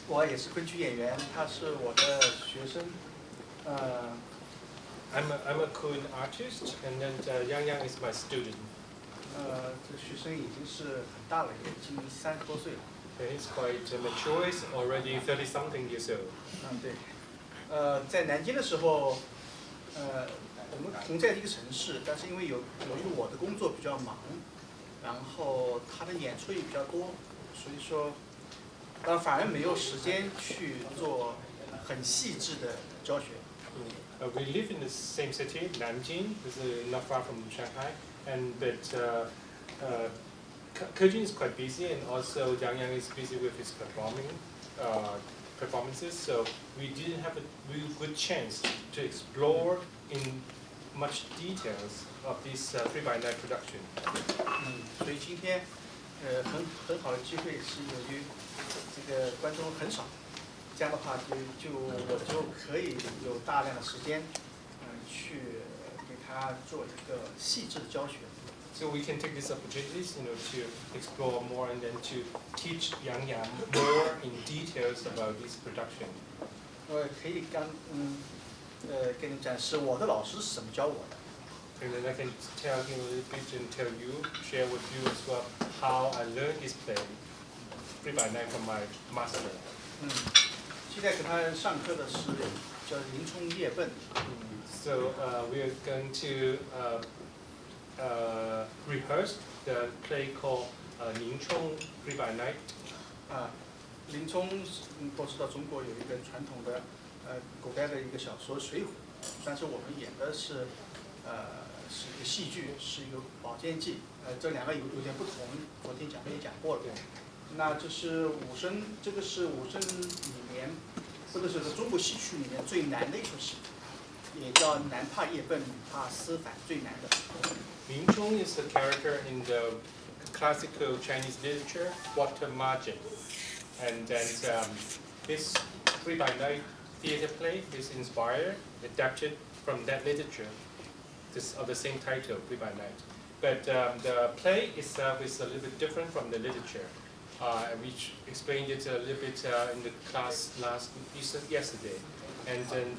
我也是昆曲演员，他是我的学生。I'm a Kun artist, and then Yang Yang is my student. 这学生已经是很大了，已经30多岁了。He's quite mature, he's already 30-something years old. 对。在南京的时候，我们同在一个城市，但是因为由于我的工作比较忙，然后他的演出也比较多，所以说，反而没有时间去做很细致的教学。We live in the same city, Nanjing, not far from Shanghai, but KE Jun is quite busy, and also Yang Yang is busy with his performances, so we didn't have a real good chance to explore in much details of this 3x9 production. 所以今天，很好的机会是由于这个观众很少。这样的话我就可以有大量的时间，去给他做一个细致的教学。So we can take these opportunities, to explore more and then to teach Yang Yang more in details about this production. 可以给你展示我的老师是怎么教我的。And then I can tell him a little bit and share with you as well how I learned this play 3x9 from my master. 现在给他上课的是叫林冲夜奔。So we are going to rehearse the play called 林冲 3x9. 林冲都知道中国有一个传统的古代的一个小说《水浒》，但是我们演的是一个戏剧，是一个宝剑记。这两个有点不同，昨天也讲过了。那这是武生，这个是武生里面，或者是中国戏曲里面最难的一出戏，也叫男怕夜奔，女怕思返，最难的。林冲 is the character in the classical Chinese literature, Water Margin, and then this 3x9 theatre play is inspired, adapted from that literature, of the same title, 3x9. But the play itself is a little bit different from the literature. We explained it a little bit in the class yesterday. And then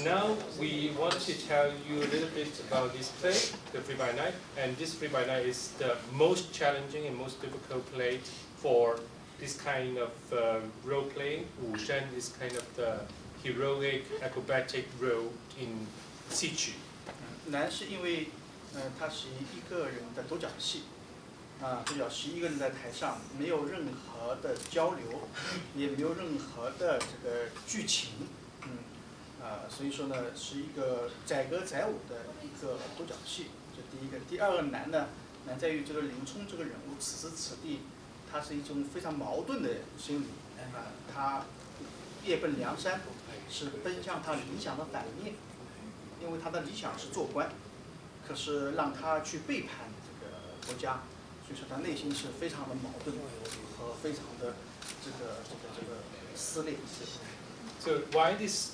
now we want to tell you a little bit about this play, the 3x9. And this 3x9 is the most challenging and most difficult play for this kind of role playing. Wu Shen is kind of the heroic, acrobatic role in xiqu. 难是因为它是一个人的独角戏。独角戏一个人在台上，没有任何的交流，也没有任何的这个剧情，所以说呢，是一个载歌载舞的一个独角戏，这第一个。第二个难呢，难在于这个林冲这个人物，此时此地，他是一种非常矛盾的心理，他夜奔梁山，是奔向他理想的反面，因为他的理想是做官，可是让他去背叛这个国家。所以说他内心是非常的矛盾和非常的这个撕裂。So why this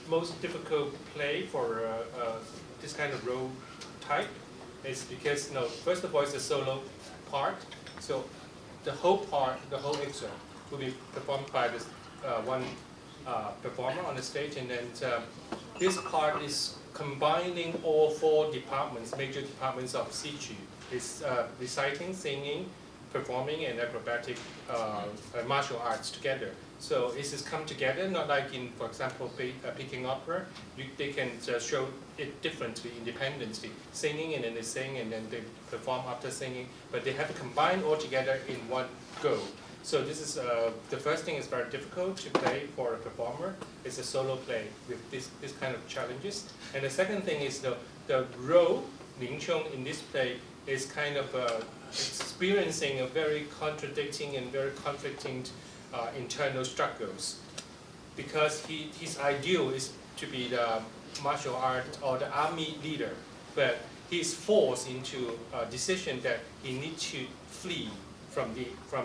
most difficult play for this kind of role type is because first of all it's a solo part. So the whole excerpt will be performed by this one performer on the stage, and then this part is combining all 4 major departments of xiqu. It's reciting, singing, performing, and acrobatic martial arts together. So this has come together, not like in, for example, Peking Opera. They can show it differently, independently, singing and then they sing and then they perform after singing. But they have to combine all together in one go. So this is the first thing is very difficult to play for a performer. It's a solo play with this kind of challenges. And the second thing is the role Ling Chong in this play is kind of experiencing a very contradicting and very conflicting internal struggles, because his ideal is to be the martial art or the army leader, but he's forced into a decision that he needs to flee from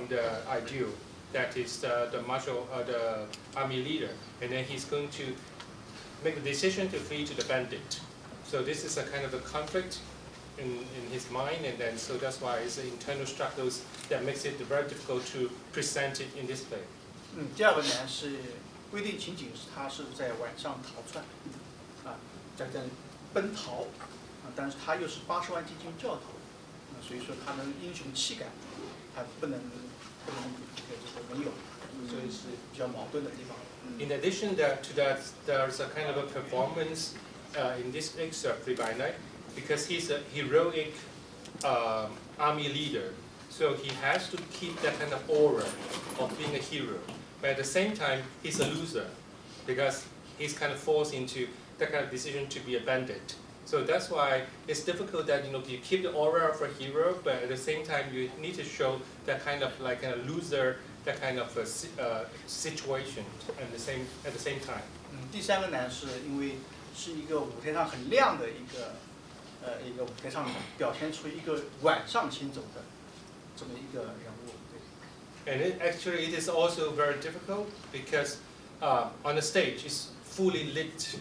the ideal that is the army leader, and then he's going to make the decision to flee to the bandit. So this is a kind of a conflict in his mind, and then so that's why it's the internal struggles that makes it very difficult to present it in this play. 第二个呢是规定情景是他是在晚上逃窜，在奔逃，但是他又是80万精进教头，所以说他的英雄气概，他不能没有，所以是比较矛盾的地方。In addition to that, there's a kind of a performance in this excerpt by night because he's a heroic army leader. So he has to keep that kind of aura of being a hero. But at the same time, he's a loser because he's kind of forced into that kind of decision to be a bandit. So that's why it's difficult that you keep the aura of a hero, but at the same time you need to show that kind of like a loser, that kind of situation at the same time. 第三个呢是因为是一个舞台上很亮的一个舞台上表现出一个晚上行走的这么一个人物。And it is also very difficult because on the stage it's fully lit.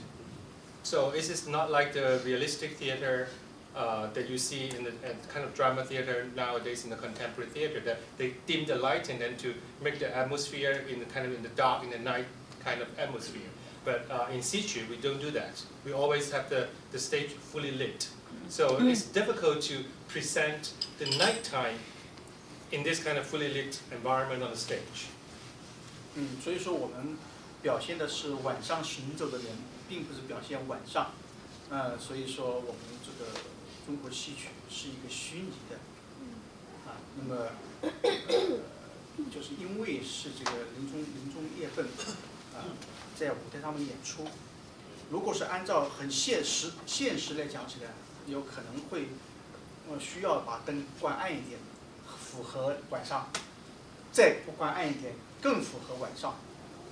So this is not like the realistic theater that you see in the kind of drama theater nowadays in the contemporary theater, that they dim the light and then to make the atmosphere in the dark, in the night kind of atmosphere. But in xiqu we don't do that. We always have the stage fully lit. So it's difficult to present the nighttime in this kind of fully lit environment on the stage. 所以说我们表现的是晚上行走的人，并不是表现晚上。所以说我们这个中国戏曲是一个虚拟的。那么就是因为是这个临终夜奔，在舞台上面演出，如果是按照很现实来讲起来，有可能会需要把灯关暗一点，符合晚上，再不关暗一点更符合晚上。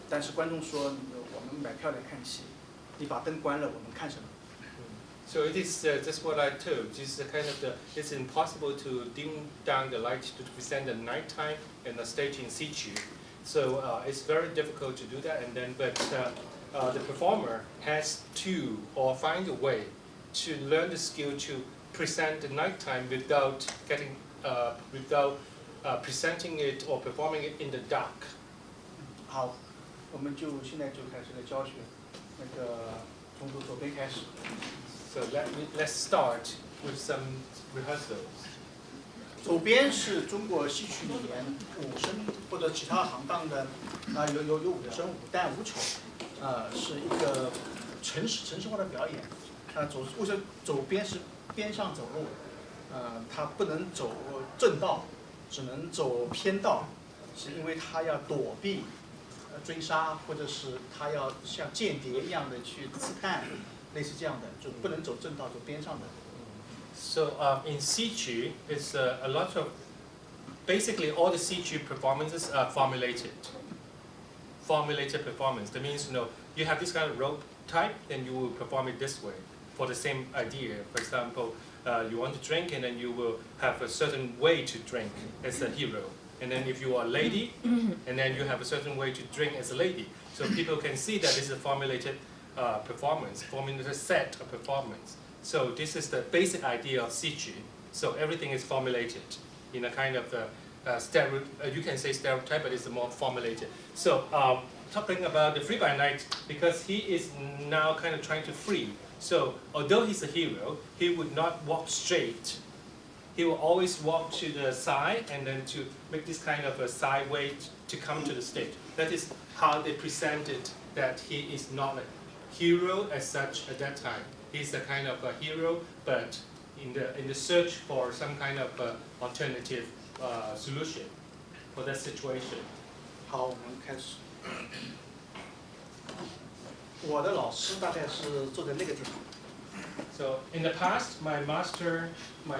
但是观众说我们买票来看戏，你把灯关了，我们看什么？ So it is just what I told. It's it's impossible to dim down the light to present the nighttime in the stage in xiqu. So it's very difficult to do that. But the performer has to or find a way to learn the skill to present the nighttime without presenting it or performing it in the dark. 好，我们现在就开始了教学，从左边开始。 So let's start with some rehearsals. 左边是中国戏曲里面武生或者其他行当的有武生、武旦、武丑，是一个程式化的表演。为什么走边是边上走路？他不能走正道，只能走偏道，是因为他要躲避追杀，或者是他要像间谍一样的去刺探。 类似这样的，就不能走正道，走边上的。So in xiqu, it's a lot of, basically all the xiqu performances are formulated. Formulated performance. That means you have this kind of rope type, then you will perform it this way for the same idea. For example, you want to drink, and then you will have a certain way to drink as a hero. And then if you are a lady, and then you have a certain way to drink as a lady. So people can see that this is a formulated performance, forming a set of performance. So this is the basic idea of xiqu. So everything is formulated in a kind of you can say stereotype, but it's more formulated. So talking about the free by night, because he is now kind of trying to free. So although he's a hero, he would not walk straight. He will always walk to the side and then to make this kind of a side way to come to the stage. That is how they presented that he is not a hero as such at that time. He's a kind of a hero, but in the search for some kind of alternative solution for that situation. 好，我们开始。我的老师大概是坐在那个地方。So in the past, my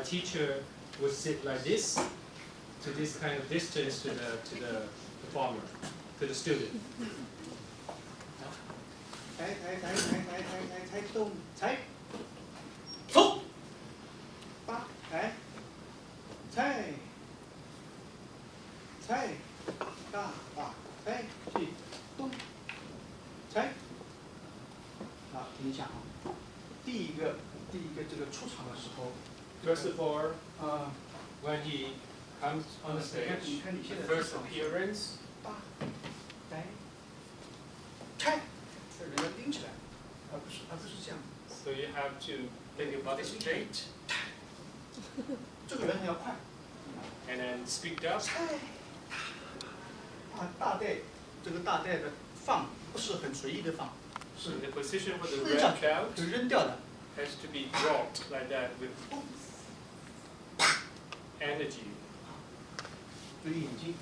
teacher would sit like this, to this kind of distance to the performer, to the student. 抬动抬，走，八抬，抬，大抬，起动，抬。好，听一下啊。第一个这个出场的时候 First of all, when he comes on the stage, the first appearance. 八，抬， you have to make your body straight 这个人很要快。 and then speak up. 啊，大带这个大带的放不是很随意的放， So the position for the 扔上 red 去 out 就扔掉的。 has to be dropped like that with energy. 注意眼睛。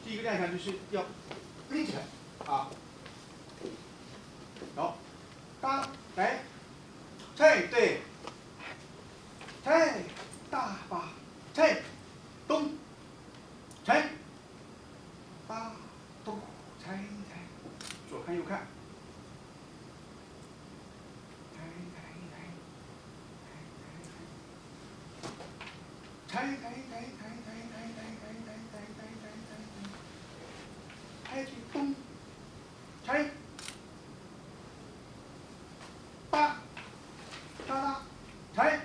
第一个亮相就是要拎起来啊，好，大来，退对，退大把，退东，退大东，退，左看右看，退。抬东，抬，八，哒哒，抬，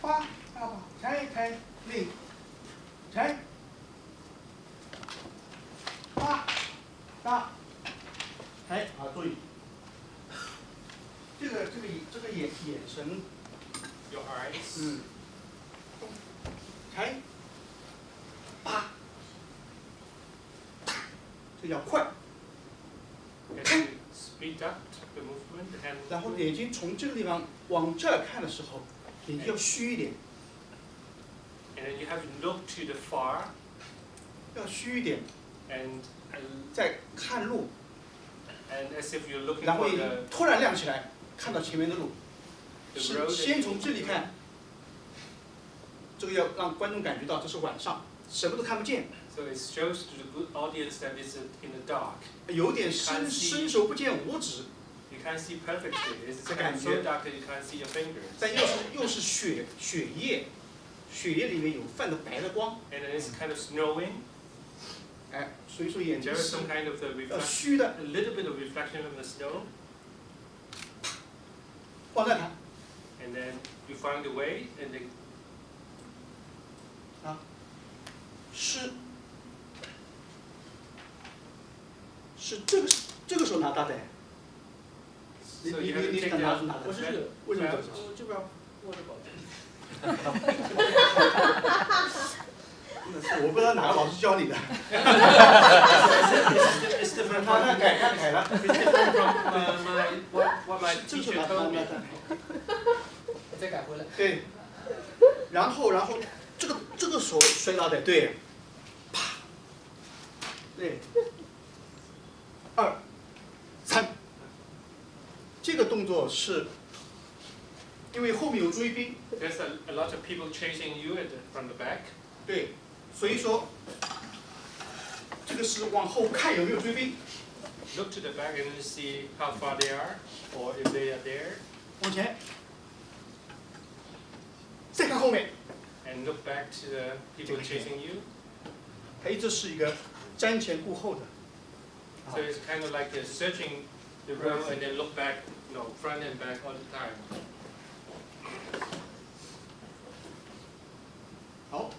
八，大把，抬，立，抬，八，大，抬，啊，注意，这个眼神， Your eyes. 抬。 这要快， As you speed up the movement and 然后眼睛从这个地方往这儿看的时候，眼睛要虚一点， then you have to look to the far 要虚一点， and 再看路， as if you're looking 然后 for 眼睛 the 突然亮起来，看到前面的路， road. 先从这里看，这个要让观众感觉到这是晚上，什么都看不见， So it shows to the good audience that it's in the dark. 有点伸手不见五指， You can't see perfectly. It's 这 kind 感 of 觉 so dark that you can't see your fingers. 但又是血液，血液里面有泛着白的光， And then it's kind of snowing. 哎，所以说眼睛 There is 是 some kind of the 要 reflection, 虚的， a little bit of reflection of the snow. 往那看。 And then you find the way, and then 是这个时候拿大带。 你 so 你 you have to 你 take 拿 the 拿的？我是这个，为什么这个？这边握着宝剑。我不知道哪个老师教你的。 it's different 他 from 改了。 it's different from what my 这个时候 teacher 拿 told me. 我再改回来。对。然后这个手摔大带，对。啪。对。2、3。这个动作是，因为后面有追兵。 There's a lot of people chasing you from the back. 对，所以说，这个是往后看有没有追兵。 Look to the back and you see how far they are, or if they are there. 往前。再看后面。 And look back to the people chasing you. 哎，这是一个瞻前顾后的。 So it's kind of like searching the road and then look back, front and back all the time. 好。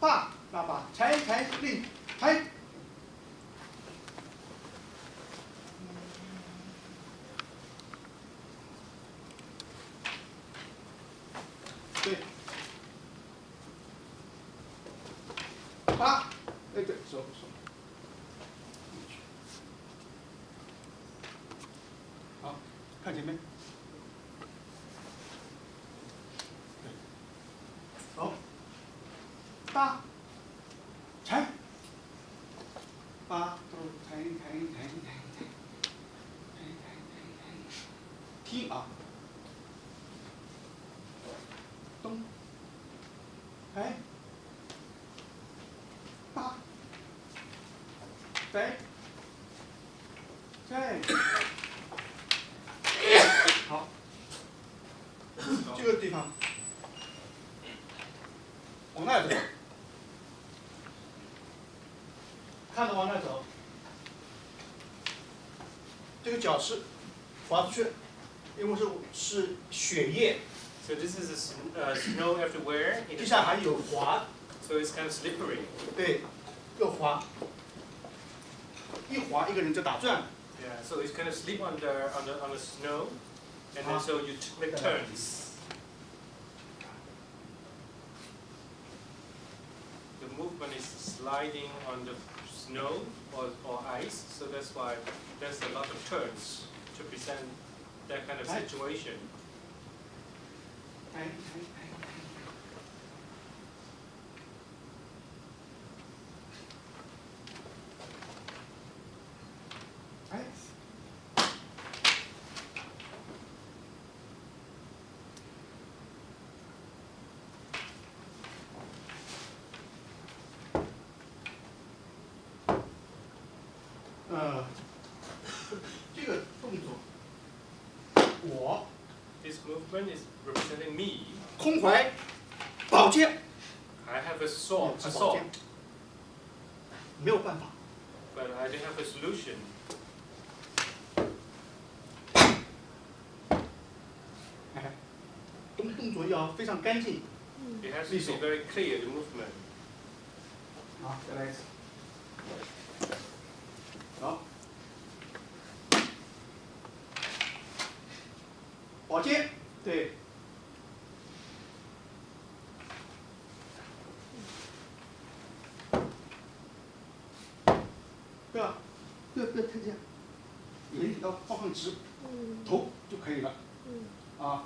爸爸，抬立抬。对。八，哎对，手。好，看前面。好。八，抬。八都抬。踢啊。东。抬。八。抬。好。这个地方往那走，看着往那走，这个脚是滑出去，因为是血液， So this is snow everywhere. 地上还有滑 So it's kind of slippery. 对，又滑，一滑一个人就打转。 Yeah, so it's kind of slip on the snow, and then so you make turns. The movement is sliding on the snow or ice, so that's why there's a lot of turns to present that kind of situation. 哎。这个动作，我 This movement is representing me. 空怀宝剑， I have a sword, 宝剑，没有办法。 but I don't have a solution. 哎，动作要非常干净。 It has to be very clear, the movement. 好，再来一次。好，宝剑，对。不要太这样，人体要放直，头就可以了。啊，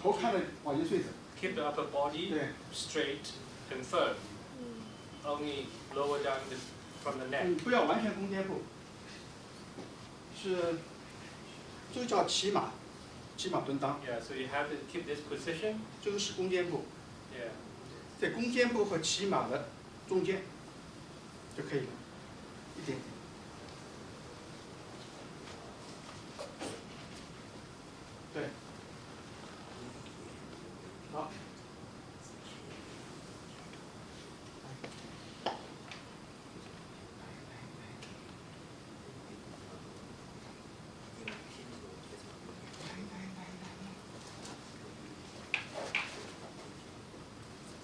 头看着宝剑穗子。 Keep the upper body 对。 straight and firm. Only lower down from the neck. 不要完全弓肩步，是，就叫骑马蹲裆， Yeah, so you have to keep this position. 就是弓肩步， Yeah. 在弓肩步和骑马的中间就可以了，一点点。对，好。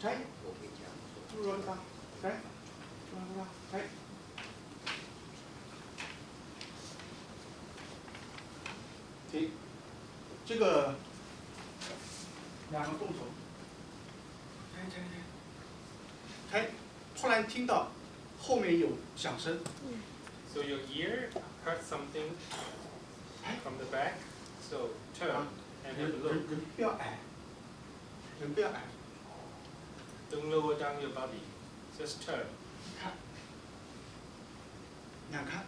来，注意它，来，来，停，这个两个动作，哎，突然听到后面有响声， So your ear heard something from the back. So turn and have a look. 人不要矮，人不要矮。 Don't lower down your body. Just turn. 看，两看，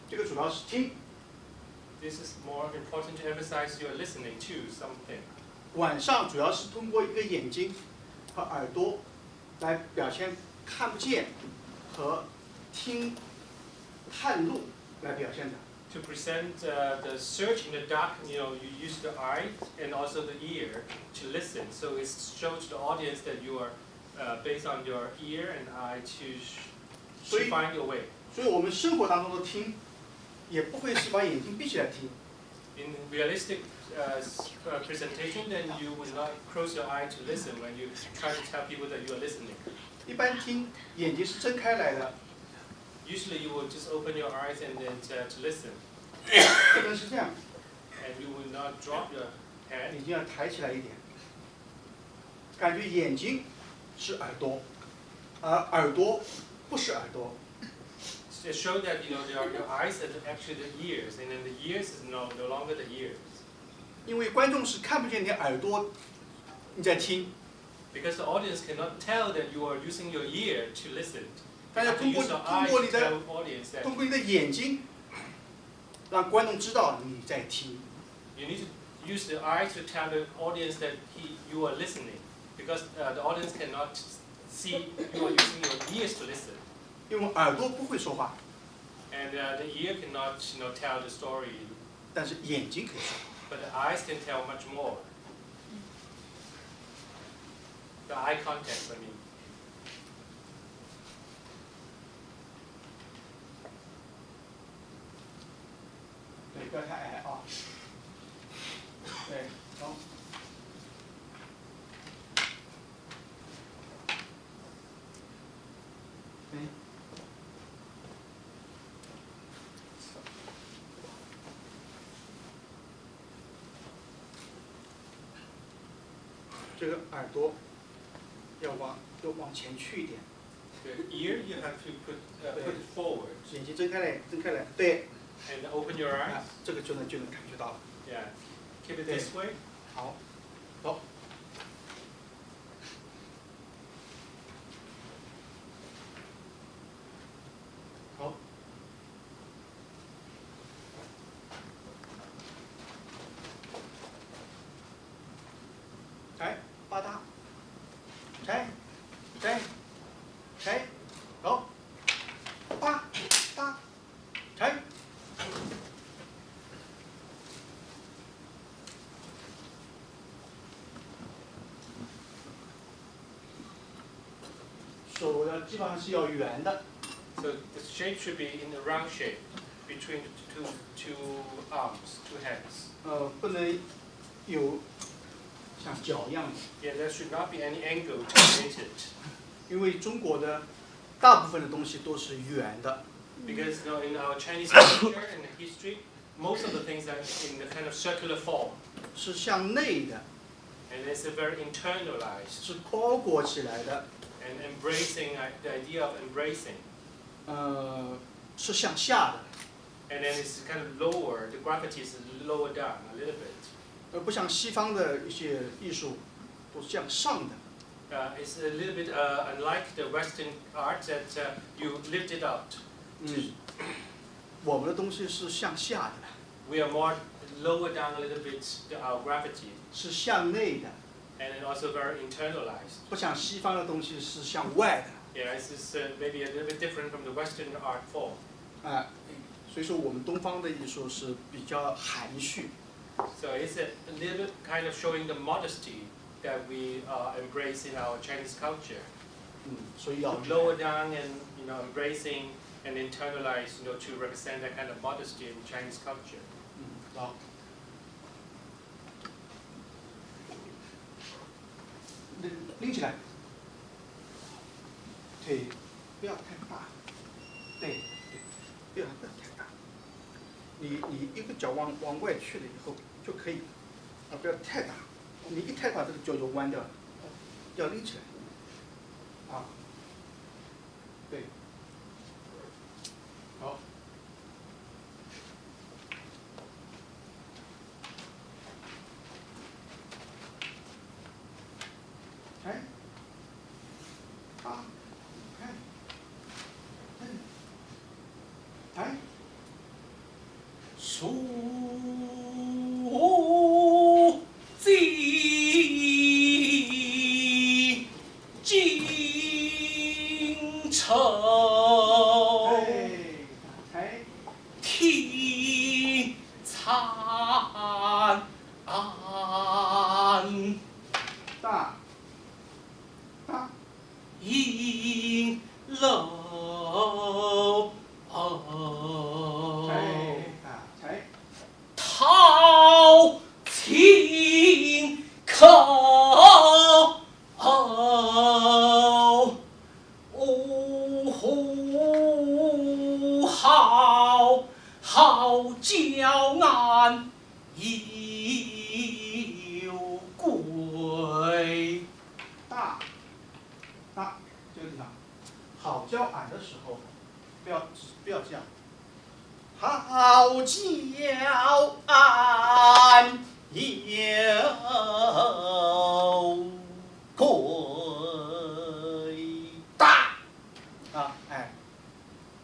这个主要是听。 This is more important to emphasize you're listening to something. 晚上主要是通过一个眼睛和耳朵来表现看不见和听探路来表现的。 To present the search in the dark, you use the eye and also the ear to listen. So it shows the audience that you are based on your ear and eye to find your way. 所以我们生活当中的听，也不会是把眼睛闭起来听。 In realistic presentation, then you will not close your eye to listen when you try to tell people that you are listening. 一般听眼睛是睁开来的， Usually you will just open your eyes and then to listen. 不能是这样， And you will not drop your head. 眼睛要抬起来一点，感觉眼睛是耳朵，而耳朵不是耳朵。 To show that your eyes are actually the ears, and then the ears is no longer the ears. 因为观众是看不见你耳朵你在听， Because the audience cannot tell that you are using your ear to listen. 大 You 家 have to 通过 use your 通 eyes 过 to 你的 tell the audience that 通过你的眼睛，让观众知道你在听。 you need to use the eyes to tell the audience that you are listening. Because the audience cannot see you are using your ears to listen. 因为耳朵不会说话， And the ear cannot tell the story. 但是眼睛可以说。 But the eyes can tell much more. The eye contact, I mean. 对，不要太矮啊。这个耳朵要往前去一点。 The ear you have to put it forward 眼睛睁开来，睁开来，对， and open your eyes. 啊，这个就能感觉到了。 Yeah. Keep it this way. 好，走。好。来，吧嗒，拆，走，吧嗒，拆。手呢，基本上是要圆的。 So the shape should be in a round shape between two arms, two hands. 不能有像脚一样的， Yeah, there should not be any angle to create it. 因为中国的大部分的东西都是圆的。 Because in our Chinese culture and history, most of the things are in the kind of circular form. 是向内的， And it's a very internalized 是包裹起来的， and embracing the idea of embracing. 是向下的， And then it's kind of lower, the gravity is lower down a little bit. 而不像西方的一些艺术都是向上的。 It's a little bit unlike the Western art that you lift it out. 我们的东西是向下的， We are more lower down a little bit our gravity, 是向内的， and then also very internalized. 不像西方的东西是向外的。 Yeah, this is maybe a little bit different from the Western art form. 所以说我们东方的艺术是比较含蓄。 So it's a little bit kind of showing the modesty that we embrace in our Chinese culture. 所以要 Lower down and embracing and internalize to represent that kind of modesty in Chinese culture. 好。拎起来，腿不要太大，对，不要太大。你一个脚往外去了以后就可以了，不要太大。你一太大，这个脚就弯掉了，要拎起来。对，好。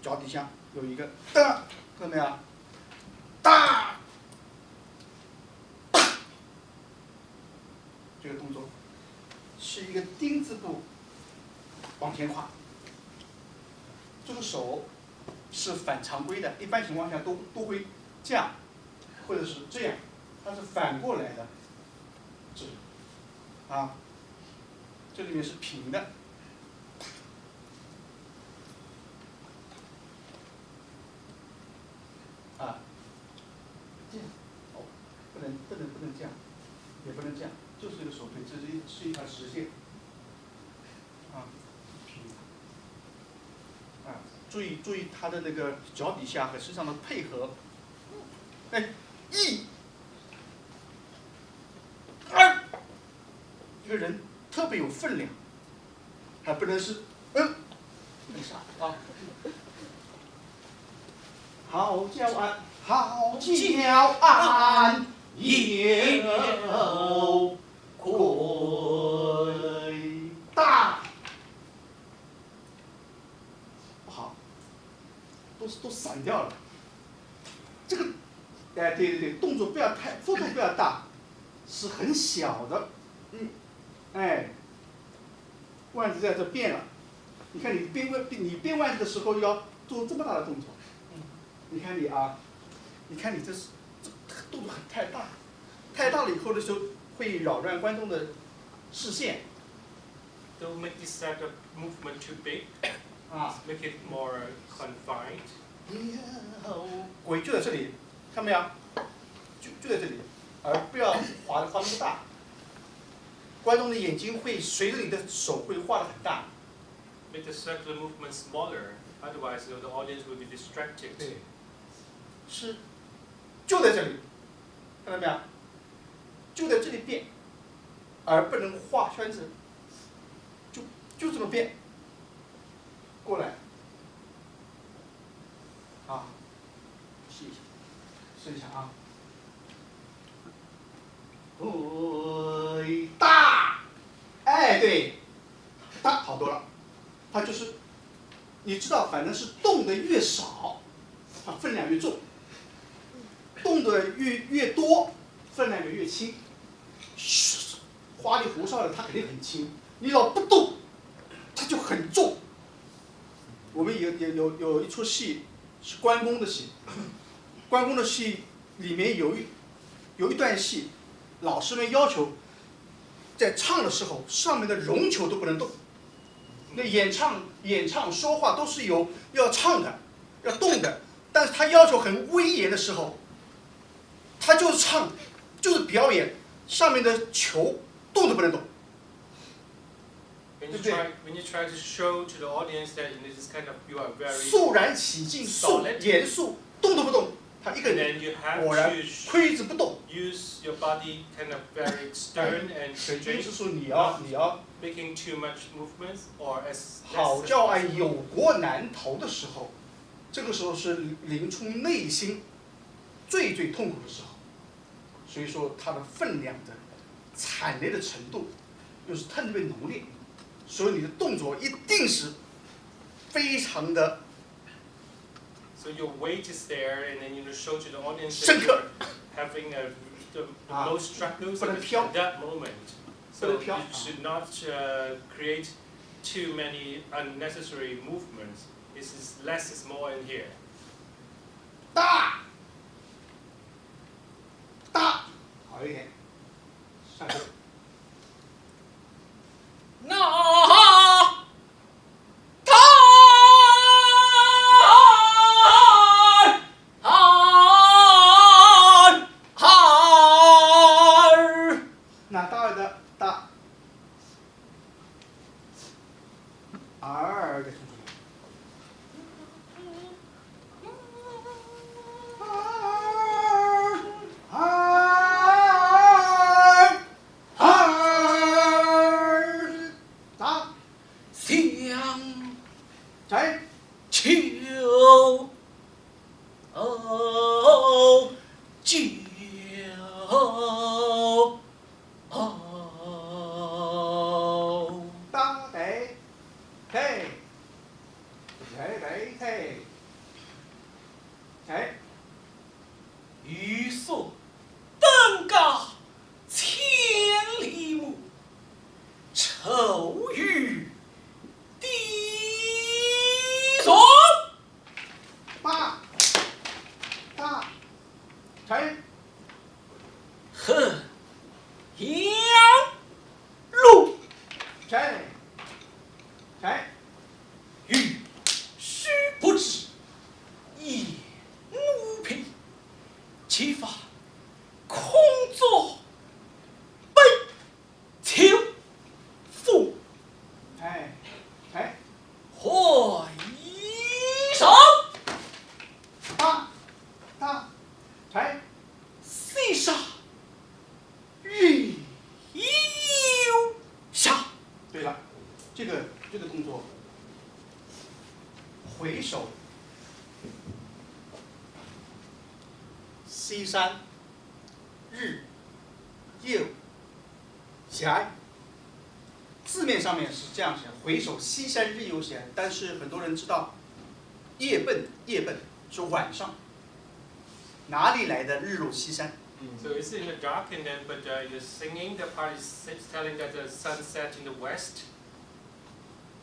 脚底下有一个的，看到没有？大，这个动作是一个丁字步往前跨。这个手是反常规的，一般情况下都会这样，或者是这样，它是反过来的，这里面是平的。这样，不能这样，也不能这样，就是这个手推，这是一条实线，平的，注意它的那个脚底下和身上的配合，1、2、一个人特别有分量，还不能是那啥啊。好教安，好教安，有魁大。不好，都散掉了。这个，哎，对，动作不要太，幅度不要大，是很小的，哎，腕子在这变了。你看你编腕子的时候要做这么大的动作，你看你啊，你看你这动作太大，太大了以后的时候会扰乱观众的视线。Don't make this set of movement too big. 啊 Make it more confined. 鬼就在这里，看到没有？就在这里，而不要画那么大。观众的眼睛会随着你的手会画得很大。Make the circular movement smaller. Otherwise, the audience will be distracted. 对，是，就在这里，看到没有？就在这里变，而不能画圈子，就这么变。过来，啊，试一下啊。大，哎，对，大好多了，它就是，你知道，反正是动的越少，它分量越重；动的越多，分量就越轻。花里胡哨的它肯定很轻，你老不动，它就很重。我们有一出戏是关公的戏，关公的戏里面有一段戏，老师们要求在唱的时候上面的绒球都不能动。那演唱说话都是要唱的，要动的，但是他要求很威严的时候，他就是唱，就是表演，上面的球动都不能动。When you try to show to the audience that in this kind of you are very 肃然起敬，严肃，动都不动，他一个人果然盔子不动。Use your body kind of very stern and 就是说你要 making too much movements or as 好教安有国难投的时候，这个时候是临出内心最痛苦的时候，所以说它的分量的惨烈的程度又是特别浓烈。所以你的动作一定是非常的 So your weight is there, and then you show to the audience 深 that 刻 you're having the most struggles at that moment. So you should not create too many unnecessary movements. This is less is more in here. 大，好一点，上去。那大的大，儿的出来。这个动作，回首西山日右斜。字面上面是这样写，回首西山日右斜，但是很多人知道夜奔是晚上，哪里来的日落西山？ So it's in the dark, and then but you're singing. The part is telling that the sun set in the west.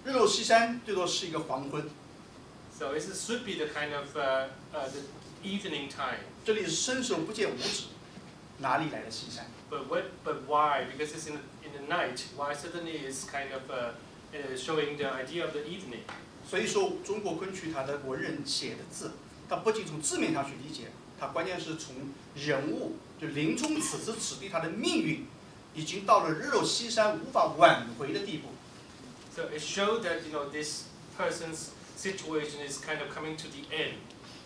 日落西山最多是一个黄昏， So it should be the kind of the evening time. 这里是伸手不见五指，哪里来的西山？ But why? Because it's in the night. Why suddenly it's kind of showing the idea of the evening? 所以说，中国昆曲它的文人写的字，它不仅从字面上去理解，它关键是从人物，就林冲此时此地他的命运，已经到了日落西山无法挽回的地步。 So it showed that this person's situation is kind of coming to the end.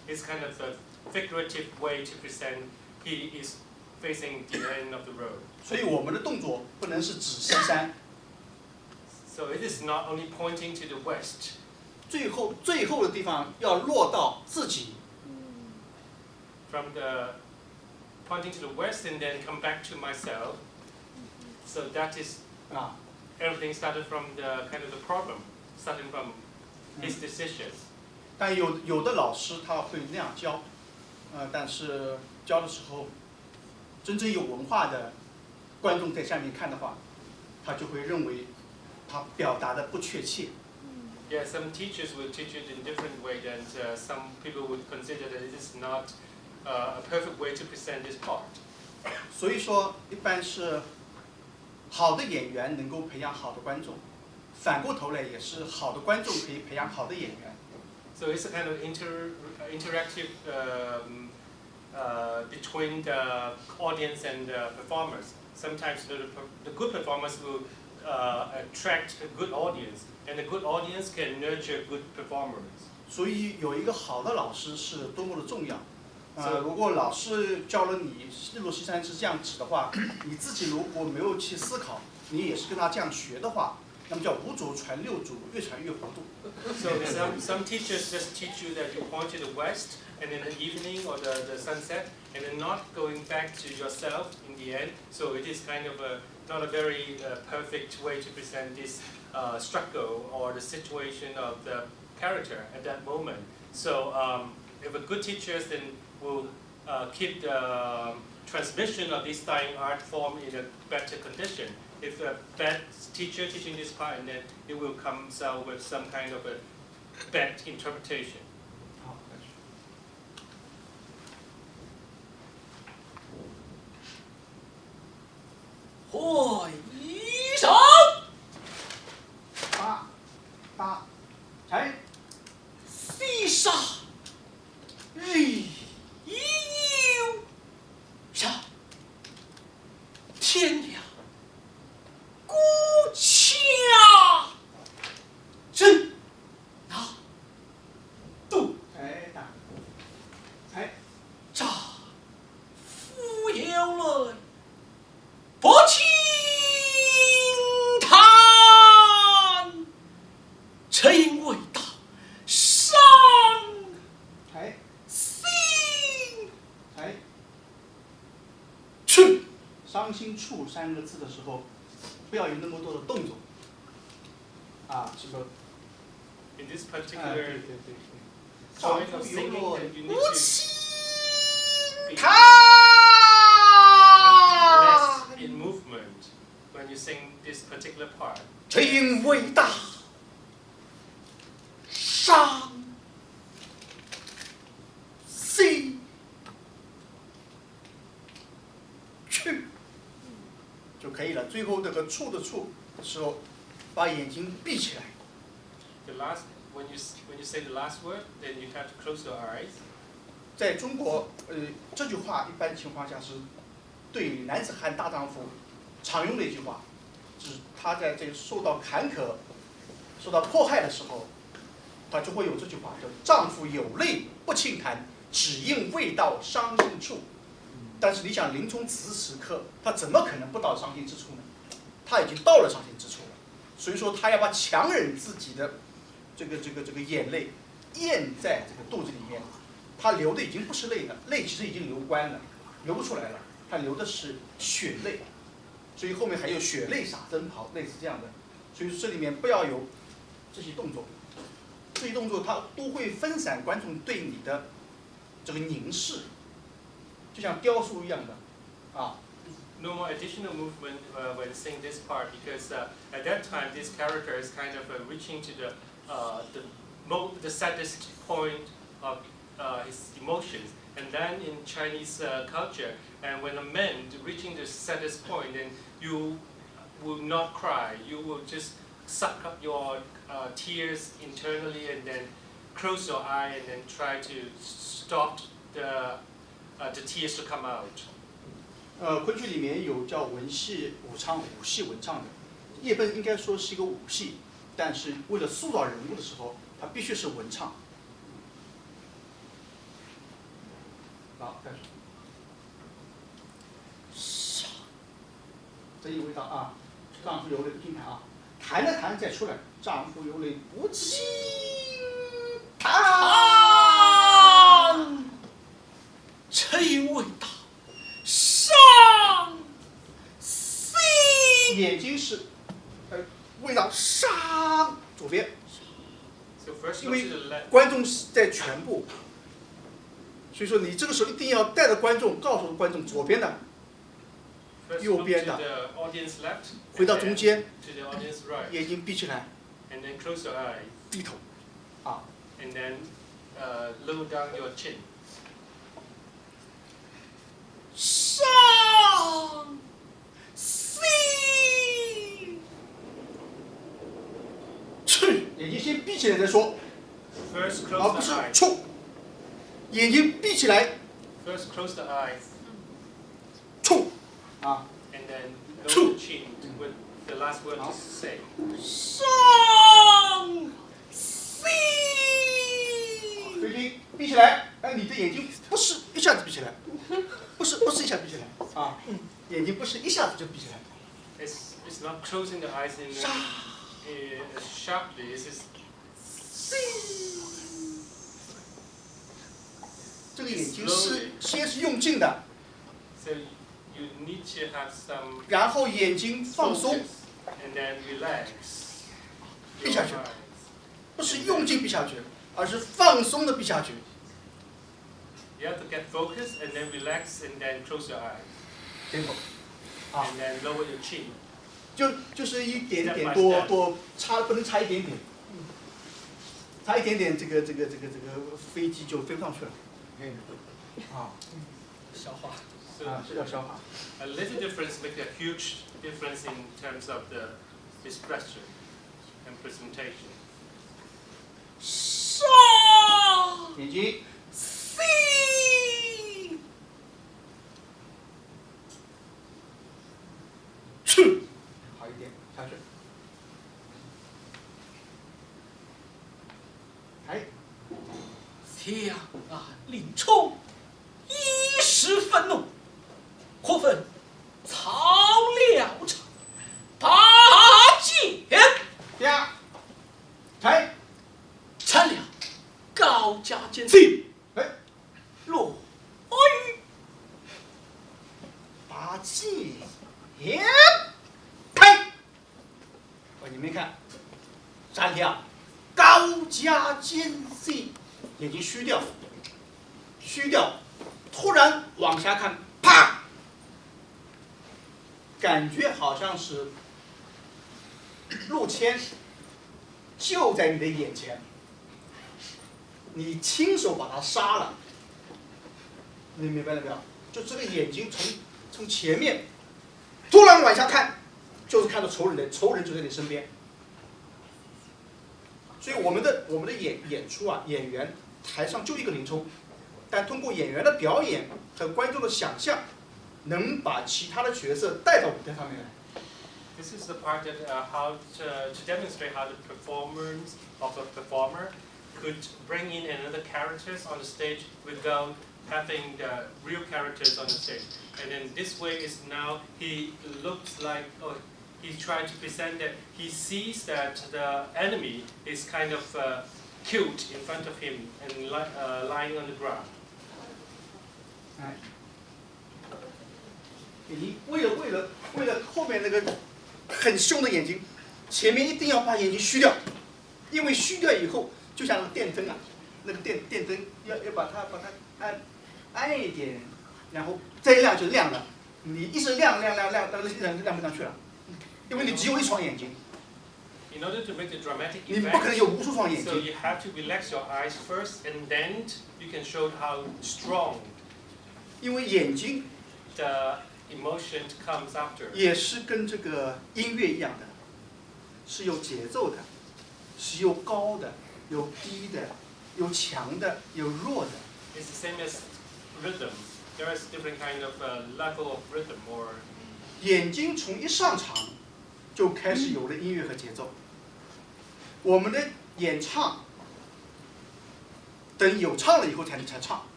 It's kind of a figurative way to present he is facing the end of the road. 所以我们的动作不能是指西山， So it is not only pointing to the west. 最后的地方要落到自己。 From the pointing to the west and then come back to myself. So that is 啊， everything started from the kind of the problem, starting from his decisions. 但有的老师他会那样教，但是教的时候，真正有文化的观众在下面看的话，他就会认为他表达的不确切。 Yeah, some teachers will teach it in different way, and some people would consider that it is not a perfect way to present this part. 所以说，一般是好的演员能够培养好的观众，反过头来也是好的观众可以培养好的演员。 So it's a kind of interactive between the audience and the performers. Sometimes the good performers will attract a good audience, and the good audience can nurture good performers. 所以有一个好的老师是多么的重要。如果老师教了你日落西山是这样指的话，你自己如果没有去思考，你也是跟他这样学的话，那么叫五祖传六祖，越传越糊涂。 So some teachers just teach you that you point to the west, and in the evening or the sunset, and then not going back to yourself in the end. So it is kind of not a very perfect way to present this struggle or the situation of the character at that moment. So if a good teacher then will keep the transmission of this dying art form in a better condition. If a bad teacher teaching this part, and then it will come out with some kind of a bad interpretation. 好，会衣裳，八，才西沙日右下，天亮孤恰真那度打，才乍扶摇来不轻叹，陈未到伤才心才去。伤心处三个字的时候，不要有那么多的动作。是不？ In this 对 particular 对。 point of singing, that you need 无 to 情 be 叹。 less in movement when you sing this particular part. 陈未到伤心去。就可以了。最后这个处的处的时候，把眼睛闭起来。 The last, when you say the last word, then you have to close your eyes. 在中国，这句话一般情况下是对男子汉大丈夫常用的一句话，就是他在这个受到坎坷、受到迫害的时候，他就会有这句话，叫“丈夫有泪不轻弹，只因未到伤心处”。但是你想，林冲此时此刻，他怎么可能不到伤心之处呢？他已经到了伤心之处了。所以说他要把强忍自己的这个眼泪咽在这个肚子里面，他流的已经不是泪了，泪其实已经流干了，流不出来了，他流的是血泪，所以后面还有血泪洒征袍，类似这样的。所以说这里面不要有这些动作，这些动作它都会分散观众对你的这个凝视，就像雕塑一样的啊。No more additional movement when saying this part because at that time this character is kind of reaching to the saddest point of his emotions. And then in Chinese culture, and when a man reaching the saddest point, then you will not cry. You will just suck up your tears internally and then close your eye and then try to stop the tears to come out. 昆剧里面有叫文戏武唱、武戏文唱的，叶笨应该说是一个武戏，但是为了塑造人物的时候，他必须是文唱。好，开始。这一味道啊，丈夫有泪不轻弹啊，弹着弹再出来，丈夫有泪不轻弹。这一味道。上 C， 眼睛是，味道上左边， So first 因 go 为 to the left. 观众是在全部，所以说你这个时候一定要带着观众，告诉观众左边的， First 右 look 边 to 的， the audience left. 回 And 到 then 中间， to the audience right. 眼睛闭起来， And then close your eye. 低头，啊， And then lower down your chin. 上 C， 去眼睛先闭起来再说， First 而 close 不 the 是 eyes. 冲，眼睛闭起来， First close the eyes. 冲，啊， And then lower the chin with the last word to say. 上 C， 眼睛闭起来，哎，你的眼睛不是一下子闭起来，不是一下闭起来，啊，眼睛不是一下子就闭起来。 It's not closing the eyes in sharply. It's just 这个眼睛是先是用劲的， so you need to have some 然后眼睛放松， focus and then relax. 闭下 Your 去， eyes. 不是用劲闭下去，而是放松的闭下去。 You have to get focused and then relax and then close your eyes. 点头，啊， And then lower your chin. 就是一点点多差，不能差一点点，差一点点这个飞机就飞不上去了。啊，消化。 So 啊，是要消化。 a little difference makes a huge difference in terms of the expression and presentation. 上眼睛 C， 去好一点，下去。哎，天啊！林冲一时愤怒，或愤曹了场，拔剑呀，抬，斩了高家剑士，哎，落雨拔剑，也开。哦，你没看，斩了高家尖细，眼睛虚掉，虚掉，突然往下看，啪，感觉好像是陆谦就在你的眼前，你亲手把他杀了，你明白了没有？就这个眼睛从前面突然往下看，就是看到仇人的，仇人就在你身边。所以我们的演出啊，演员台上就一个林冲，但通过演员的表演和观众的想象，能把其他的角色带到舞台上面来。 This is the part that how to demonstrate how the performance of a performer could bring in another characters on the stage without having the real characters on the stage. And then this way is now he looks like he's trying to present that he sees that the enemy is kind of killed in front of him and lying on the ground. 哎，你为了后面那个很凶的眼睛，前面一定要把眼睛虚掉，因为虚掉以后，就像那个电灯啊，那个电灯要把它暗一点，然后再亮就亮了。你一直亮，但是亮不上去了，因为你只有一双眼睛。 In order to make the dramatic 你不可能 effect, 有无数双眼 so 睛。 you have to relax your eyes first, and then you can show how strong 因为眼睛 the emotion comes after. 也是跟这个音乐一样的，是有节奏的，是有高的，有低的，有强的，有弱的。 It's the same as rhythm. There is different kind of level of rhythm, or 眼睛从一上场就开始有了音乐和节奏。我们的演唱，等有唱了以后才唱，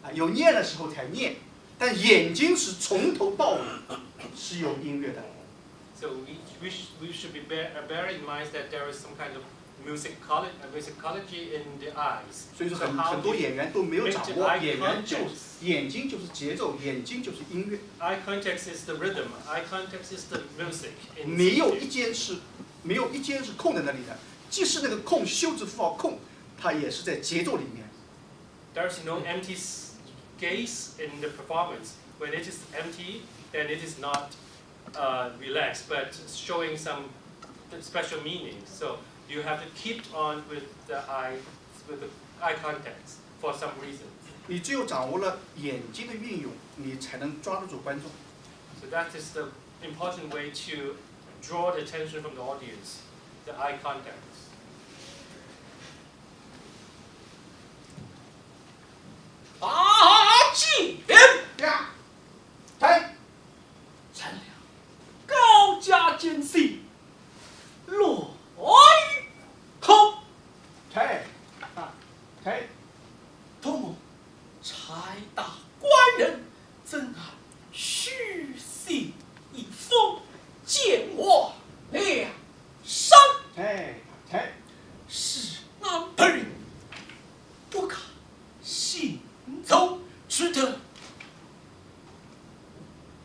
啊，有念的时候才念，但眼睛是从头到尾是有音乐的。 so we should bear in mind that there is some kind of musicology in the eyes. 所以说 So how 很多 you 演员都没有 make 掌 the 握， eye 演员 contact. 眼睛就是节奏，眼睛就是音乐。 Eye contact is the rhythm. Eye contact is the music. In 没有 music. 没有一间是空在那里的，即使那个空休止符号空，它也是在节奏里面。 There's no empty space in the performance. When it is empty, then it is not relaxed, but showing some special meaning. So you have to keep on with the eye contact for some reason. 你只有掌握了眼睛的运用，你才能抓得住观众。 So that is the important way to draw the attention from the audience, the eye contact. 拔剑，呀，抬，善良，高家尖细，落于口。抬，啊，抬，同谋才大官人，怎敢虚心一封，见我梁山？抬，抬，是俺本人不敢行走，只得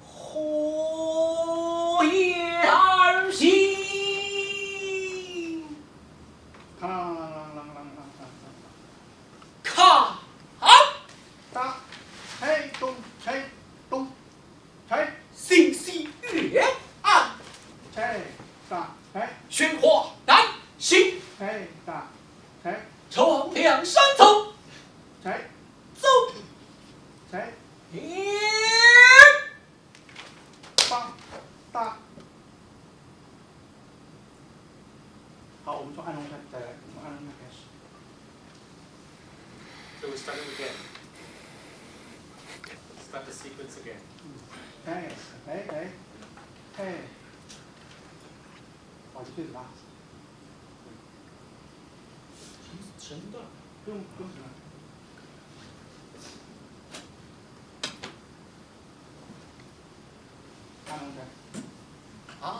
火焰而行。啷啷啷啷啷啷啷看，哒，抬，咚，抬，咚，抬，星系月暗，抬，哒，抬，喧哗难行。抬，哒，抬，朝梁山走，抬，走抬，天。棒，哒。好，我们从安龙山再来，从安龙山开始。 So we start it again. Start the sequence again. 哎，好，就对了吧？真的。不用什么。安龙山。安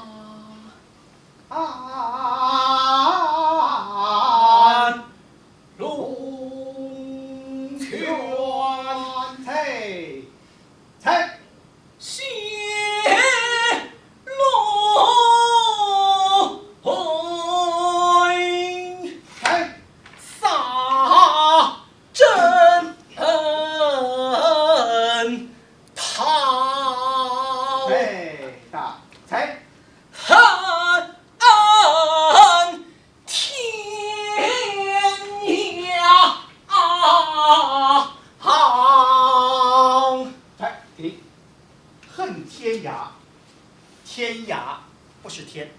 龙泉抬，抬，谢龙抬，撒真堂。抬，大，抬，汉安天涯，抬，停。恨天涯，天涯不是天。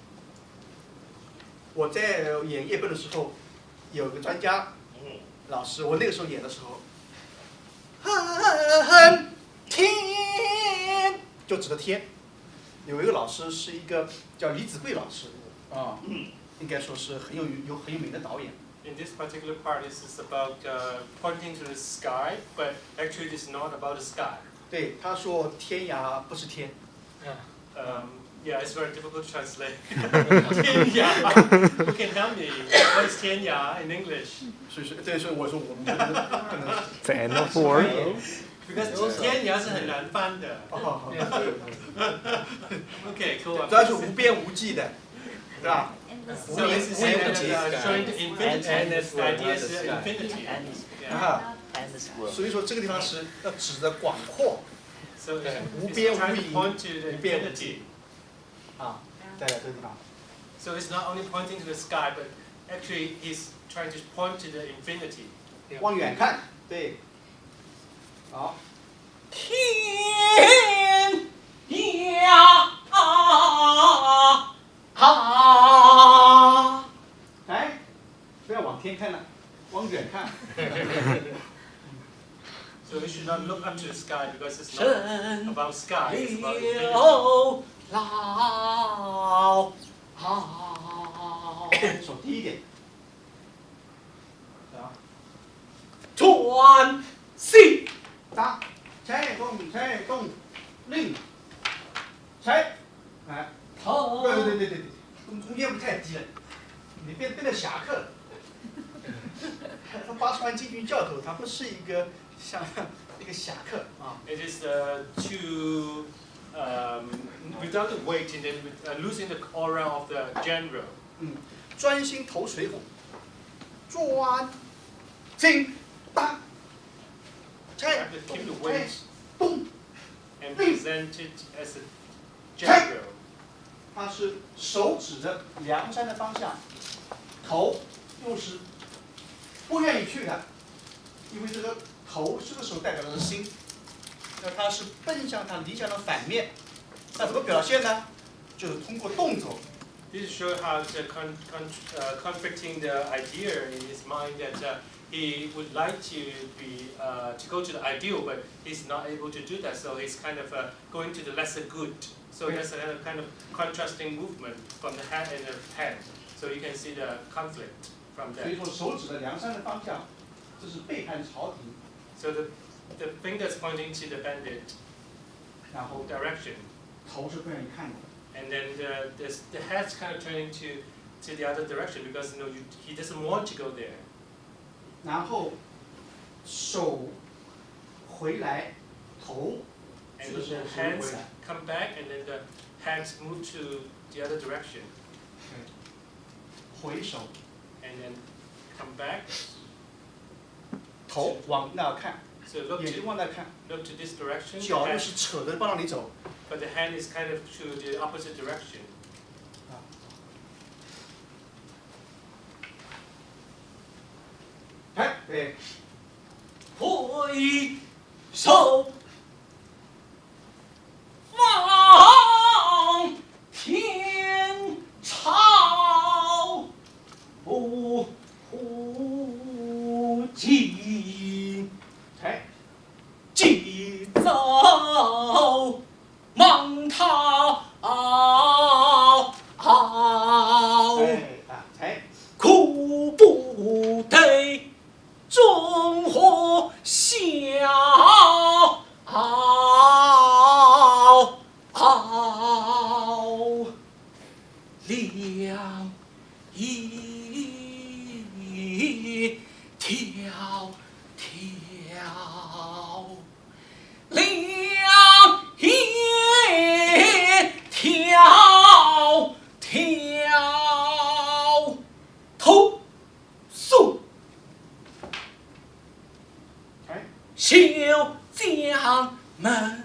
我在演叶笨的时候，有个专家老师，我那个时候演的时候，恨天就指的天。有一个老师是一个叫李子贵老师，啊，应该说是很有名的导演。 In this particular part, this is about pointing to the sky, but actually it's not about the sky. 对，他说天涯不是天。Yeah, it's very difficult to translate. 天涯 Who can help me? What is 天涯 in English? 所以说我说我们不能 It's the end of the word. Because 天涯是很难翻的。好 Okay, cool. 主要是无边无际的，对吧？ So it's showing the infinity, and the idea is infinity. Yeah. 啊，所以说这个地方是要指的广阔 So it's 无边 trying 无 to 垠 point to the 无边无 infinity. 际啊，在这个地方。 So it's not only pointing to the sky, but actually he's trying to point to the infinity. 往远看，对，好，天涯来，不要往天看了，往远看。 So we should not look up to the sky because it's not 神 about sky, it's about infinity. 流老手低一点，啊，传信打，拆动，令，拆，哎，头对，中间不太低了，你变得侠客了。他八十万禁军教头，他不是一个像一个侠客啊。 It is too without the weight and then losing the aura of the general. 专心投水浒，专心打， You 拆 have to keep the weight 动， and present it as a general. 它是手指着梁山的方向，头又是不愿意去的，因为这个头这个时候代表的是心，那它是奔向它理想的反面，那怎么表现呢？就是通过动作。 This shows how the conflicting the idea in his mind that he would like to be to go to the ideal, but he's not able to do that. So he's kind of going to the lesser good. So there's a kind of contrasting movement from the hand and the hand. So you can see the conflict from 所以 there. 说手指的梁山的方向，这是背叛朝廷， So the fingers pointing to the bandit 然后 direction, 头是不愿意看的。 and then the head's kind of turning to the other direction because he doesn't want to go there. 然后手回来，头 And 这个时 the 候手 hands 回来， come back, and then the hands move to the other direction, 回手， and then come back. 头往那看， So look 眼睛 to 往那看， this direction, 脚又是扯着帮着你走。 but the hand is kind of to the opposite direction. 哎，对，回首望天朝不尽，哎，急走忙逃。哎，苦不得中火小两一条两一条头速。 哎，小将门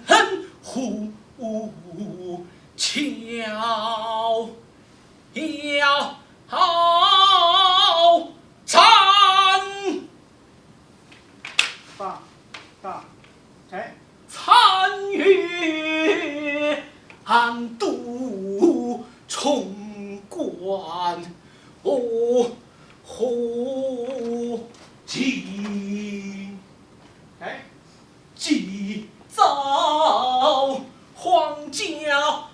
户桥要战，大，哎，参阅安度冲冠虎进。 哎，急走荒郊，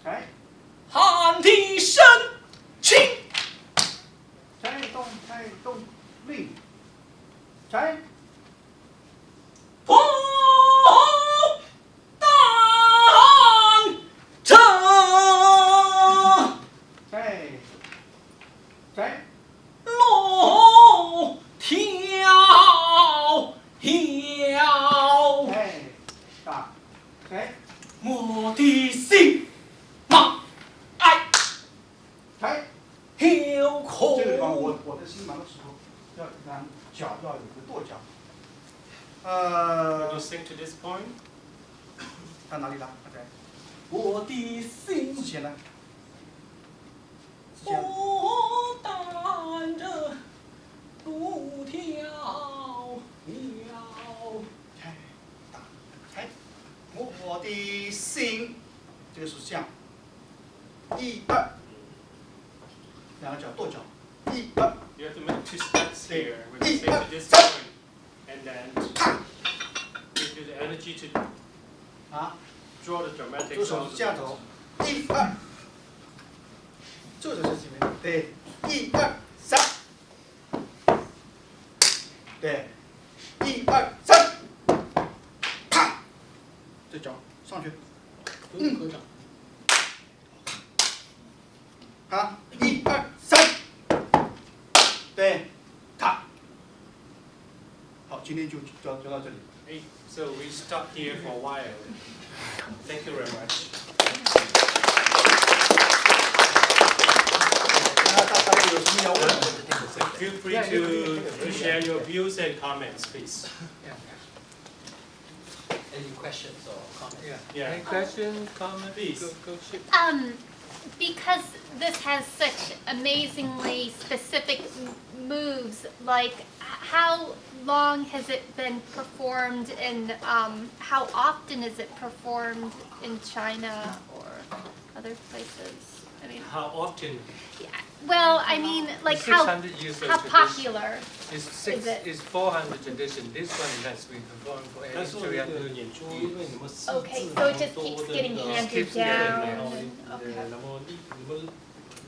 哎，喊的声情，拆动，令，拆，破我的心忙爱来，hil空。这个地方我的心忙的时候，要让脚要有个跺脚。When you sing to this point, 到哪里了？对，我的心之前呢？之不前担着路迢迢。开打开，我的心，这个是这样，一二，两个脚跺脚，一二， you have to make 2 steps here. When you 一 sing 二 to this 三， point, and then 看 give you the energy to 啊， draw the dramatic 左手 sound. 是这样走，一二，这就是前面，对，一二三，对，一二三，看，这脚上去，合掌。啊，一二三，对，看，好，今天就教到这里。 Hey, so we stop here for a while. Thank you very much. 大家有什么要问的？ So feel free to share your views and comments, please. Any questions or comments? Yeah. Any questions, comments? Please. Go shoot. Because this has such amazingly specific moves, like how long has it been performed and how often is it performed in China or other places? I mean, How often? yeah, well, I mean, like how 600 years of how tradition. popular? It's it? 400 tradition. This one has been performed for at 但 least 是那个 300 演 years. 出，因为你们细致 Okay, 然 so 后 it just 多 keeps 的 getting 那个 handed keeps getting down. 然后 and- 对， okay. 然后你们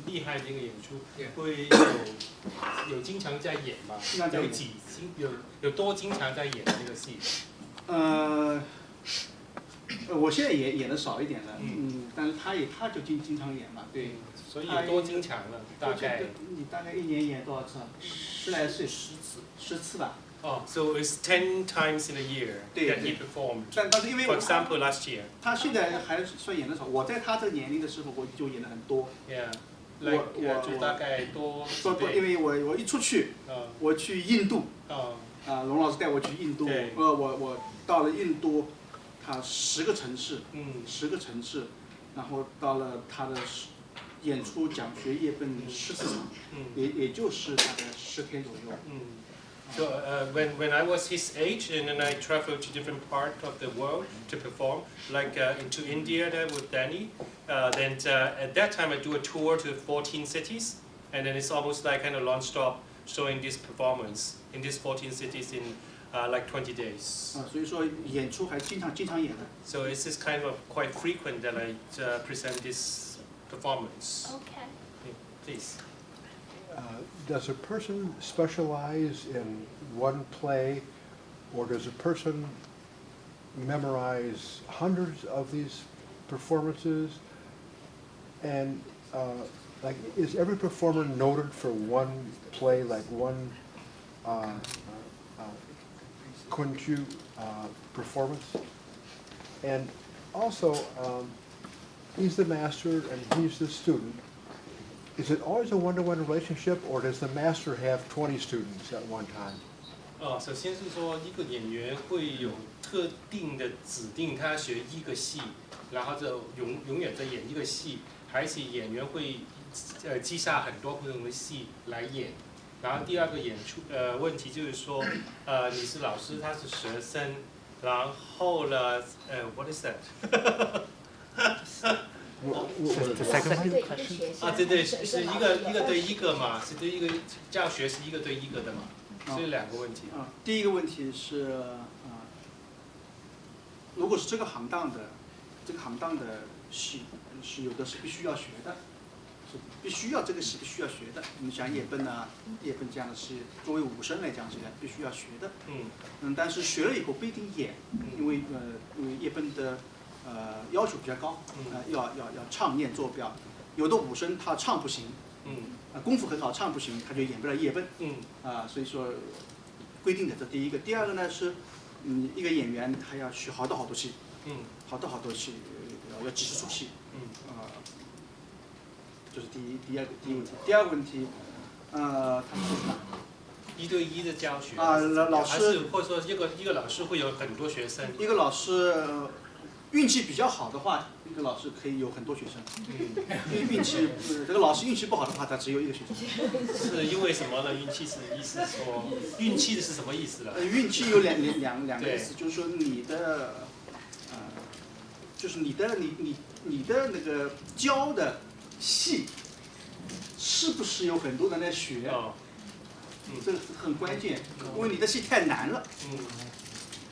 厉害的一个演出 Yeah. 会有经常在演吗？经常在演有多经常在演这个戏？我现在也演的少一点了，但是他就经常演嘛，对。所以有多经常呢？大概你大概一年演多少次啊？10来次，10次吧。哦，so it's 10 times in a year 对 that he performed. 但是因为 For example, last year. 他现在还算演的少，我在他这个年龄的时候我就演的很多。 Yeah. Like 就大概多多，因为我一出去，我去印度，龙老师带我去印度，我到了印度，他10个城市，10个城市，然后到了他的演出讲学夜奔14场，也就是大概10天左右。So when I was his age, and then I traveled to different parts of the world to perform, like into India there with Danny. Then at that time I do a tour to 14 cities, and then it's almost like kind of non-stop showing this performance in these 14 cities in like 20 days. 所以说演出还经常演的。 So it's just kind of quite frequent that I present this performance. Okay. Please. Does a person specialize in one play, or does a person memorize hundreds of these performances? And like, is every performer noted for one play, like one Kunqu performance? And also, he's the master and he's the student. Is it always a one-to-one relationship, or does the master have 20 students at one time? 首先是说一个演员会有特定的指定，他学一个戏，然后就永远在演一个戏，还是演员会记下很多不同的戏来演。然后第二个问题就是说，你是老师，他是学生，然后呢，what is that？ The second one? 对，是一个对一个嘛，是对一个教学是一个对一个的嘛，所以2个问题。第一个问题是，如果是这个行当的戏，是有的是必须要学的，是必须要这个戏必须要学的。你像夜奔啊，夜奔这样的戏，作为武生来讲是必须要学的。但是学了以后不一定演，因为夜奔的要求比较高，要唱念做表，有的武生他唱不行，功夫很好唱不行，他就演不了夜奔，所以说规定的这第一个。第二个呢是，一个演员他要学好多戏，好多戏，要及时出戏。这是第一个问题。第二个问题，他说什么？1对1的教学老师还是或者说一个老师会有很多学生。一个老师运气比较好的话，一个老师可以有很多学生。因为运气，这个老师运气不好的话，他只有一个学生。是因为什么呢？运气是意思说，运气是什么意思呢？运气有两个意思，就是说你的，就是你的那个教的戏，是不是有很多人来学？这个很关键，因为你的戏太难了，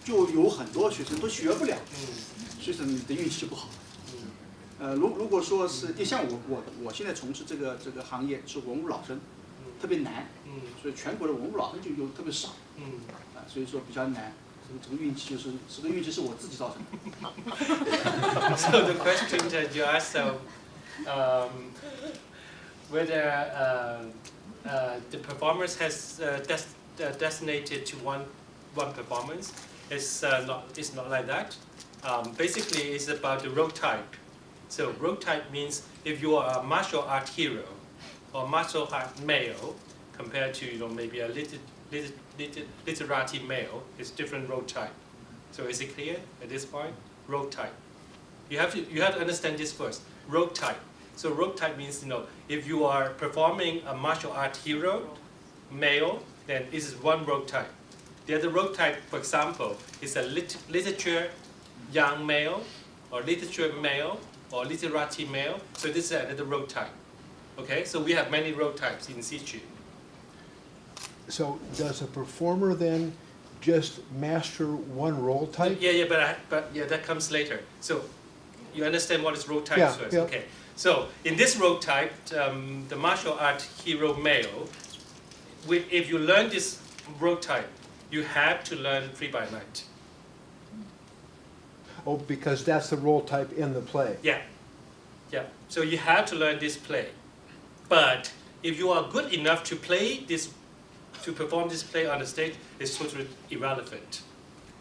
就有很多学生都学不了，所以说你的运气就不好。如果说是，就像我现在从事这个行业是文物老生，特别难，所以全国的文物老生就特别少，所以说比较难。这个运气这个运气是我自己造成的。So the question that you asked, whether the performers has designated to one performance, it's not like that. Basically, it's about the role type. So role type means if you are a martial art hero or martial art male compared to maybe a literati male, it's different role type. So is it clear at this point? Role type. You have to understand this first. Role type. So role type means if you are performing a martial art hero male, then this is one role type. The other role type, for example, is a literature young male or literature male or literati male. So this is another role type. Okay, so we have many role types in xiqu. So does a performer then just master one role type? Yeah, but that comes later. So you understand what is role type first? Yeah. Okay. So in this role type, the martial art hero male, if you learn this role type, you have to learn 3 by night. Oh, because that's the role type in the play. Yeah. So you have to learn this play. But if you are good enough to perform this play on the stage, it's totally irrelevant.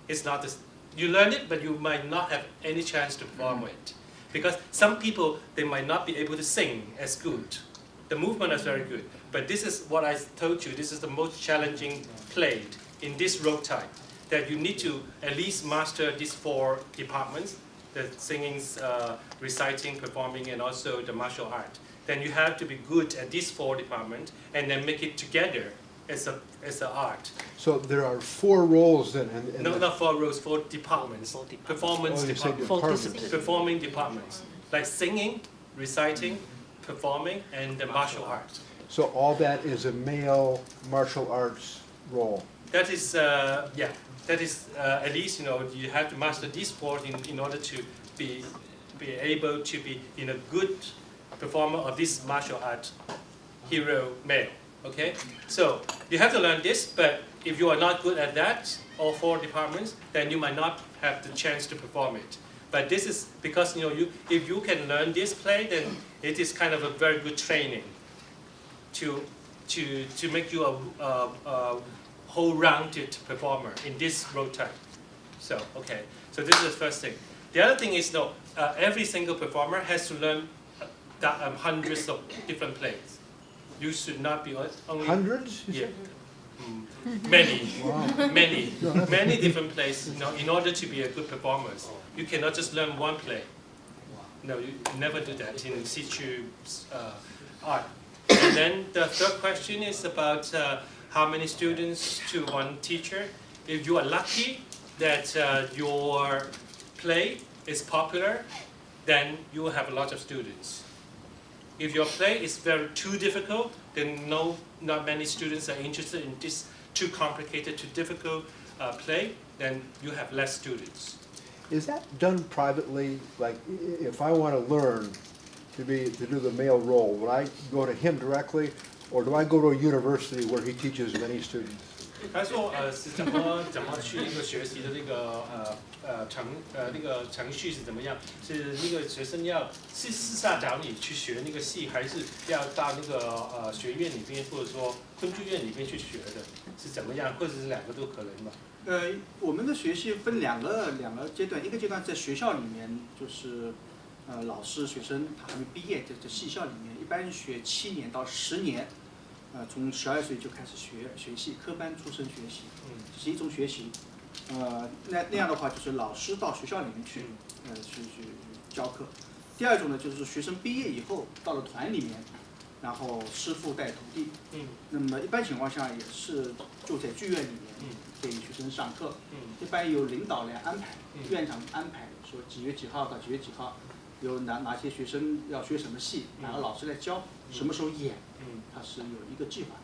It's not this. You learn it, but you might not have any chance to perform it. Because some people, they might not be able to sing as good. The movement is very good. But this is what I told you, this is the most challenging play in this role type. That you need to at least master these 4 departments, the singing, reciting, performing, and also the martial art. Then you have to be good at these 4 departments, and then make it together as an art. So there are 4 roles then? No, not 4 roles, 4 departments. Performance departments. Performing departments. Like singing, reciting, performing, and the martial art. So all that is a male martial arts role? That is, that is at least, you have to master these 4 in order to be able to be in a good performer of this martial art hero male. Okay, so you have to learn this, but if you are not good at that, all 4 departments, then you might not have the chance to perform it. But this is because if you can learn this play, then it is kind of a very good training to make you a whole-rounded performer in this role type. So okay, so this is the first thing. The other thing is every single performer has to learn hundreds of different plays. You should not be only hundreds? Yeah, many, many different plays. In order to be a good performer, you cannot just learn one play. No, you never do that in xiqu art. And then the third question is about how many students to one teacher. If you are lucky that your play is popular, then you will have a lot of students. If your play is too difficult, then not many students are interested in this too complicated, too difficult play, then you have less students. Is that done privately? Like, if I want to learn to do the male role, would I go to him directly, or do I go to a university where he teaches many students? 他说是怎么去一个学习的那个程序是怎么样？是那个学生要是私下找你去学那个戏，还是要到那个学院里边或者说昆剧院里边去学的？是怎么样？或者是2个都可能吧？我们的学习分两个阶段，一个阶段在学校里面就是老师学生他还没毕业，在戏校里面一般学7年到10年，从12岁就开始学戏，科班出身学习，这是一种学习。那样的话就是老师到学校里面去教课。第二种呢，就是学生毕业以后到了团里面，然后师傅带徒弟。那么一般情况下也是就在剧院里面给学生上课。一般由领导来安排，院长安排说几月几号到几月几号，有哪些学生要学什么戏，哪个老师来教，什么时候演，它是有一个计划。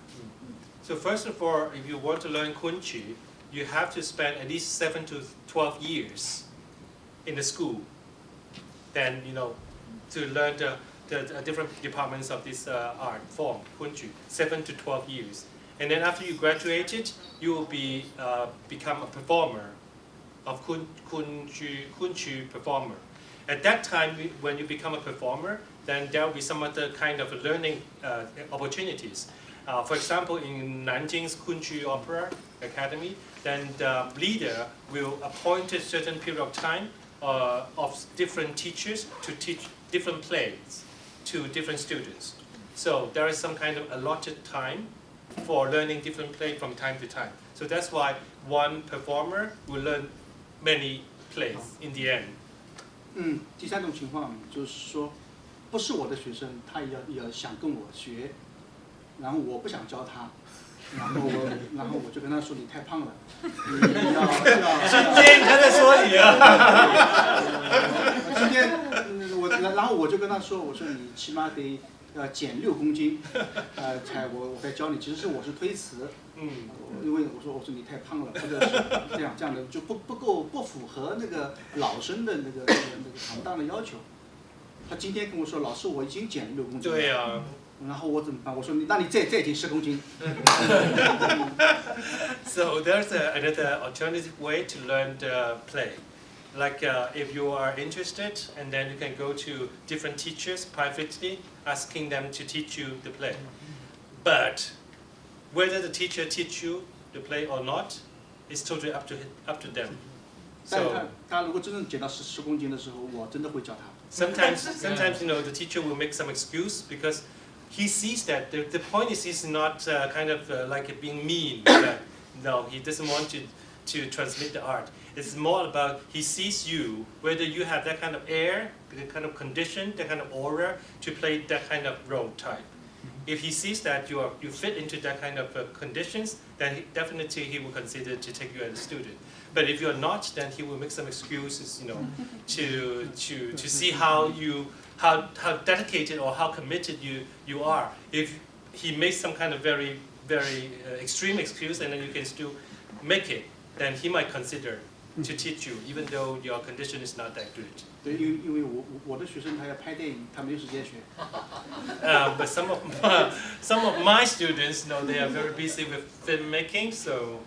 So first of all, if you want to learn Kunqu, you have to spend at least 7 to 12 years in the school. Then, to learn the different departments of this art form, Kunqu, 7 to 12 years. And then after you graduated, you will become a performer of Kunqu performer. At that time, when you become a performer, then there will be some other kind of learning opportunities. For example, in Nanjing's Peking Opera Academy, then the leader will appoint a certain period of time of different teachers to teach different plays to different students. So there is some kind of allotted time for learning different plays from time to time. So that's why one performer will learn many plays in the end. 第三种情况就是说，不是我的学生，他也想跟我学，然后我不想教他，然后我就跟他说你太胖了，你要。今天他在说你啊。今天然后我就跟他说，我说你起码得要减6公斤，我再教你。其实我是推辞，因为我说你太胖了，或者是这样的就不符合那个老生的那个行当的要求。他今天跟我说，老师我已经减了6公斤了。对呀。然后我怎么办？我说那你再减10公斤。So there's another alternative way to learn the play. Like if you are interested, and then you can go to different teachers privately, asking them to teach you the play. But whether the teacher teach you the play or not, is totally up to them. 但他如果真正减到10公斤的时候，我真的会教他。Sometimes the teacher will make some excuse because he sees that the point is he's not kind of like being mean. No, he doesn't want to transmit the art. It's more about he sees you, whether you have that kind of air, that kind of condition, that kind of aura to play that kind of role type. If he sees that you fit into that kind of conditions, then definitely he will consider to take you as a student. But if you're not, then he will make some excuses, to see how dedicated or how committed you are. If he makes some kind of very extreme excuse and then you can still make it, then he might consider to teach you, even though your condition is not that good. 对，因为我的学生他要拍电影，他没有时间学。But some of my students, they are very busy with filmmaking, so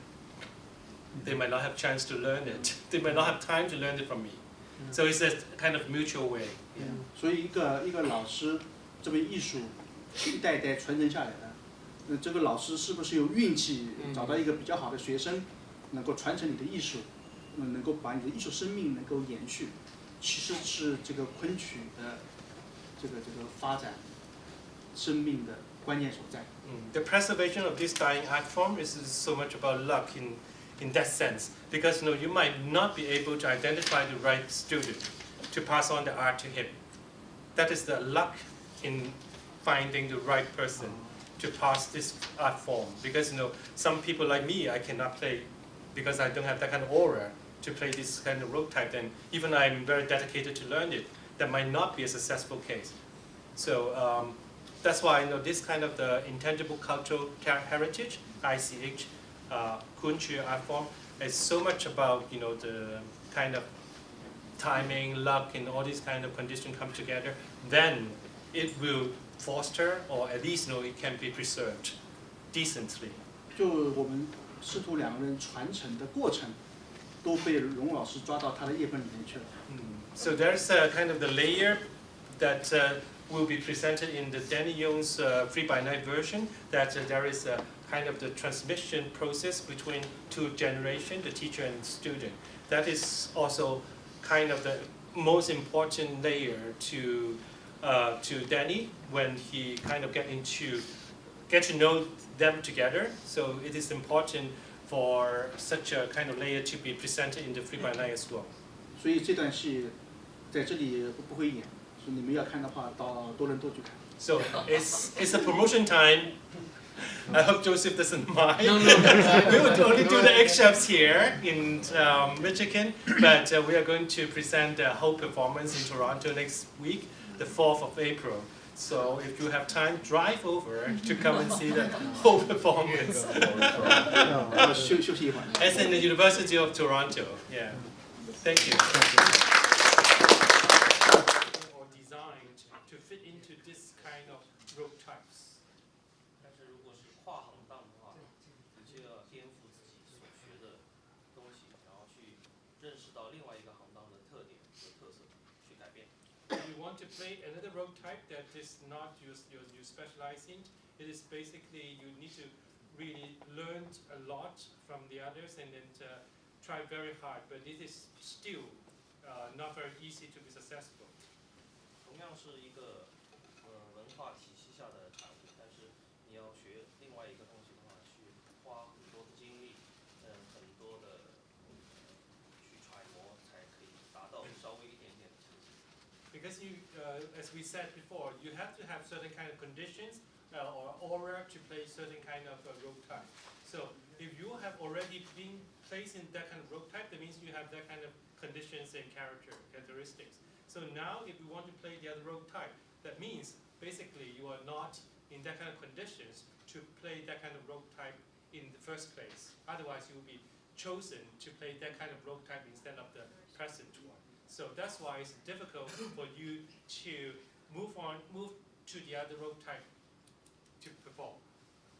they might not have chance to learn it. They might not have time to learn it from me. So it's a kind of mutual way. 所以一个老师，这门艺术一代一代传承下来的，那这个老师是不是有运气找到一个比较好的学生，能够传承你的艺术，能够把你的艺术生命能够延续，其实是这个昆曲的这个发展生命的关键所在。The preservation of this dying art form is so much about luck in that sense, because you might not be able to identify the right student to pass on the art to him. That is the luck in finding the right person to pass this art form. Because some people like me, I cannot play because I don't have that kind of aura to play this kind of role type. And even I'm very dedicated to learn it, that might not be a successful case. So that's why this kind of the Intangible Cultural Heritage, ICH, Kunqu art form, is so much about the kind of timing, luck, and all these kind of conditions come together. Then it will foster, or at least it can be preserved decently. 就我们师徒两个人传承的过程，都被荣老师抓到他的页本里面去了。So there's a kind of the layer that will be presented in the Danny Young's 3x9 version, that there is a kind of the transmission process between two generations, the teacher and student. That is also kind of the most important layer to Danny when he kind of get to know them together. So it is important for such a kind of layer to be presented in the 3x9 as well. 所以这段戏在这里不会演，所以你们要看的话，到多伦多去看。 So it's a promotion time. I hope Joseph doesn't mind. No. We will only do the excerpts here in Michigan, but we are going to present the whole performance in Toronto next week, the 4th of April. So if you have time, drive over to come and see the whole performance. 休息一会儿。 As in the University of Toronto. Yeah. Thank you. Or designed to fit into this kind of rope types. 但是如果是跨行当的话，你就要颠覆自己所学的东西，然后去认识到另外一个行当的特点和特色，去改变。 If you want to play another rope type that is not you specialize in, it is basically you need to really learn a lot from the others and then try very hard. But it is still not very easy to be successful. 同样是一个文化体系下的产物，但是你要学另外一个东西的话，去花很多的精力，很多的去揣摩，才可以达到稍微一点点的成绩。 Because you, as we said before, you have to have certain kind of conditions or aura to play certain kind of rope type. So if you have already been placed in that kind of rope type, that means you have that kind of conditions and characteristics. So now if you want to play the other rope type, that means basically you are not in that kind of conditions to play that kind of rope type in the first place. Otherwise you will be chosen to play that kind of rope type instead of the present one. So that's why it's difficult for you to move to the other rope type to perform.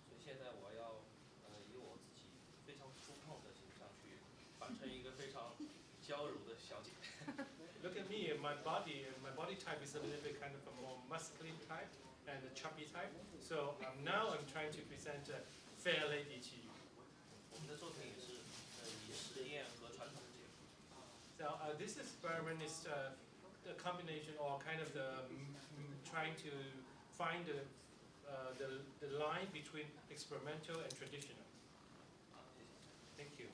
所以现在我要以我自己非常粗犷的形象去扮成一个非常娇柔的小姐。 Look at me and my body type is a little bit kind of a more masculine type and a chubby type. So now I'm trying to present a fair lady to you. 我们的作品也是以实验和传统结合。 So this experiment is the combination or kind of the trying to find the line between experimental and traditional. Thank you.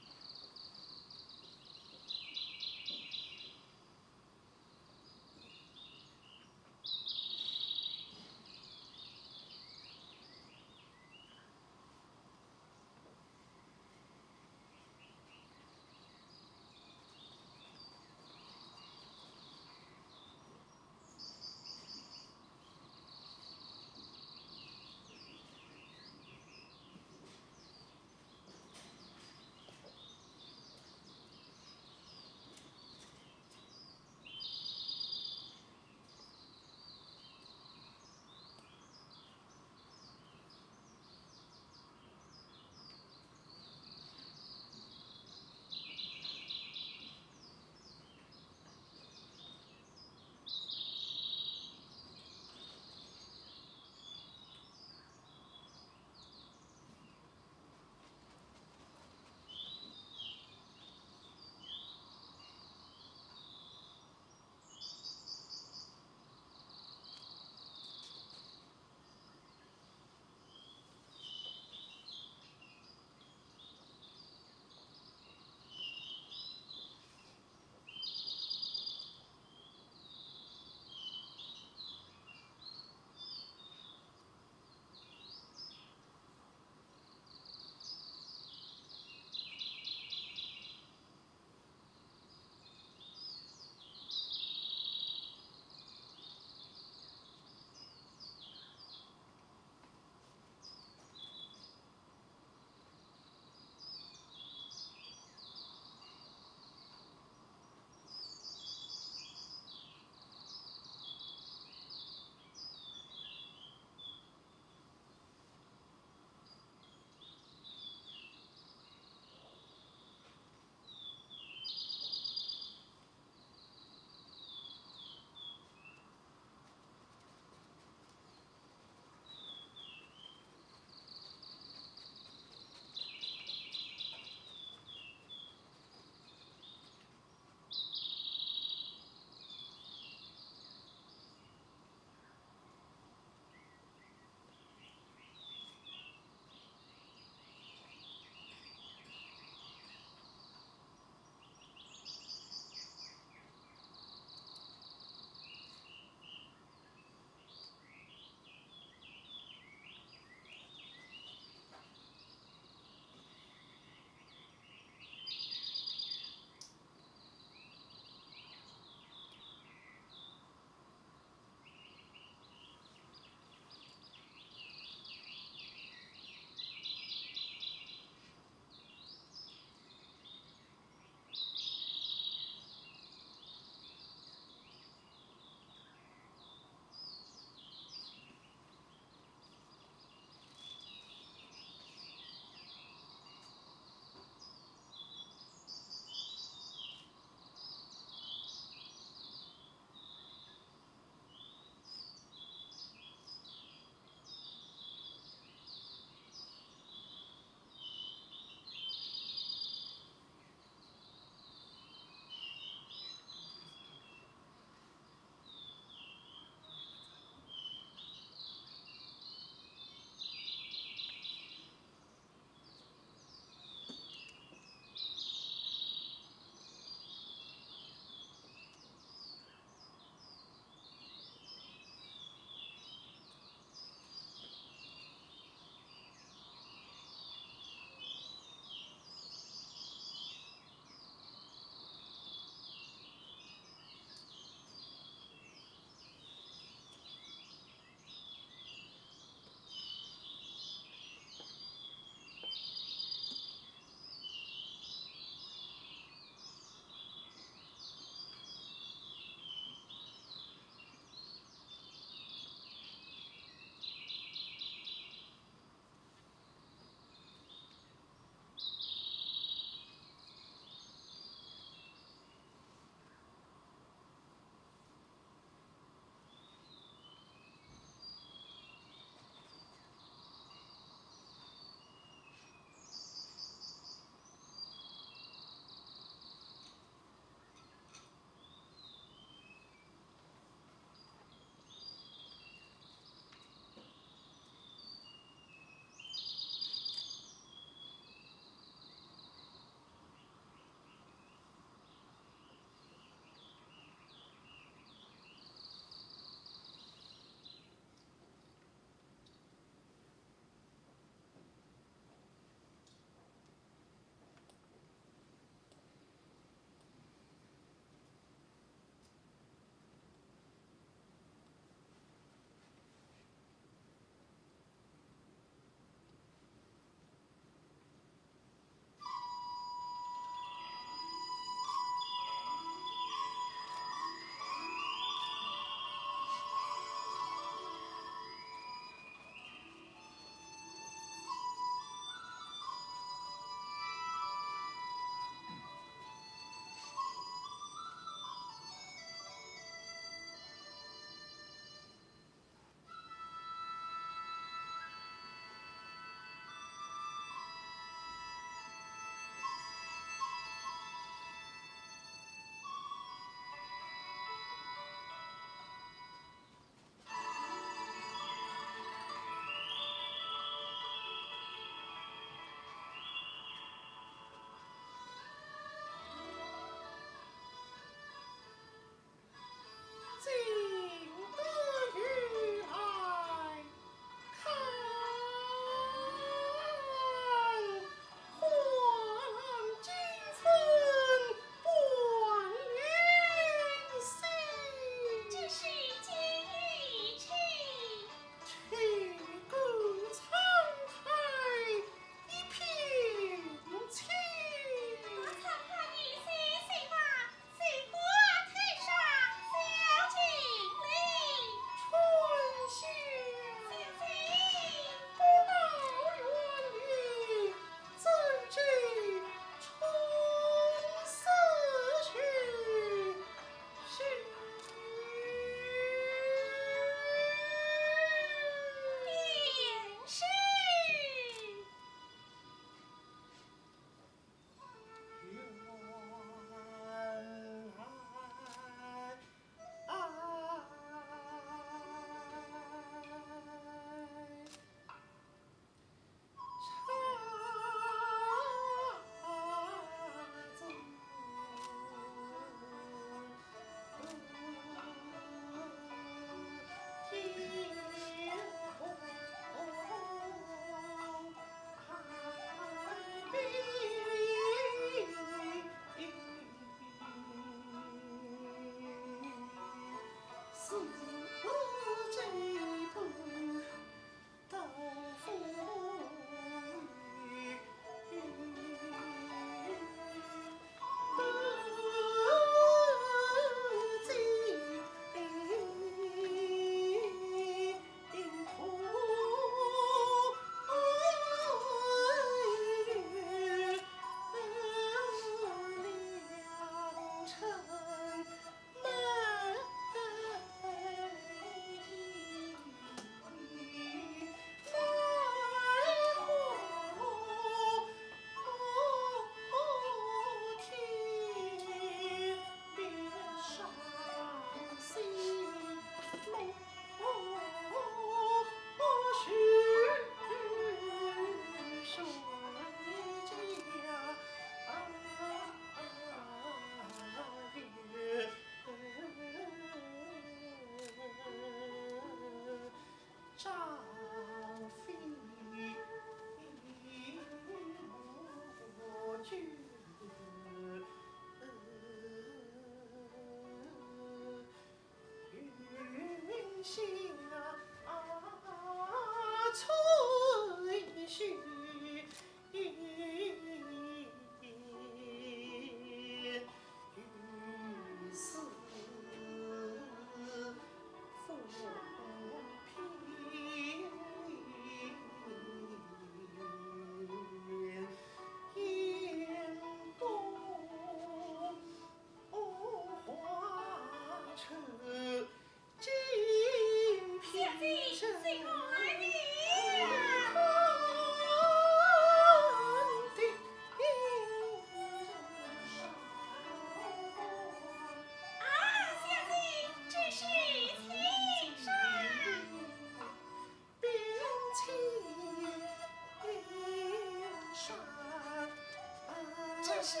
是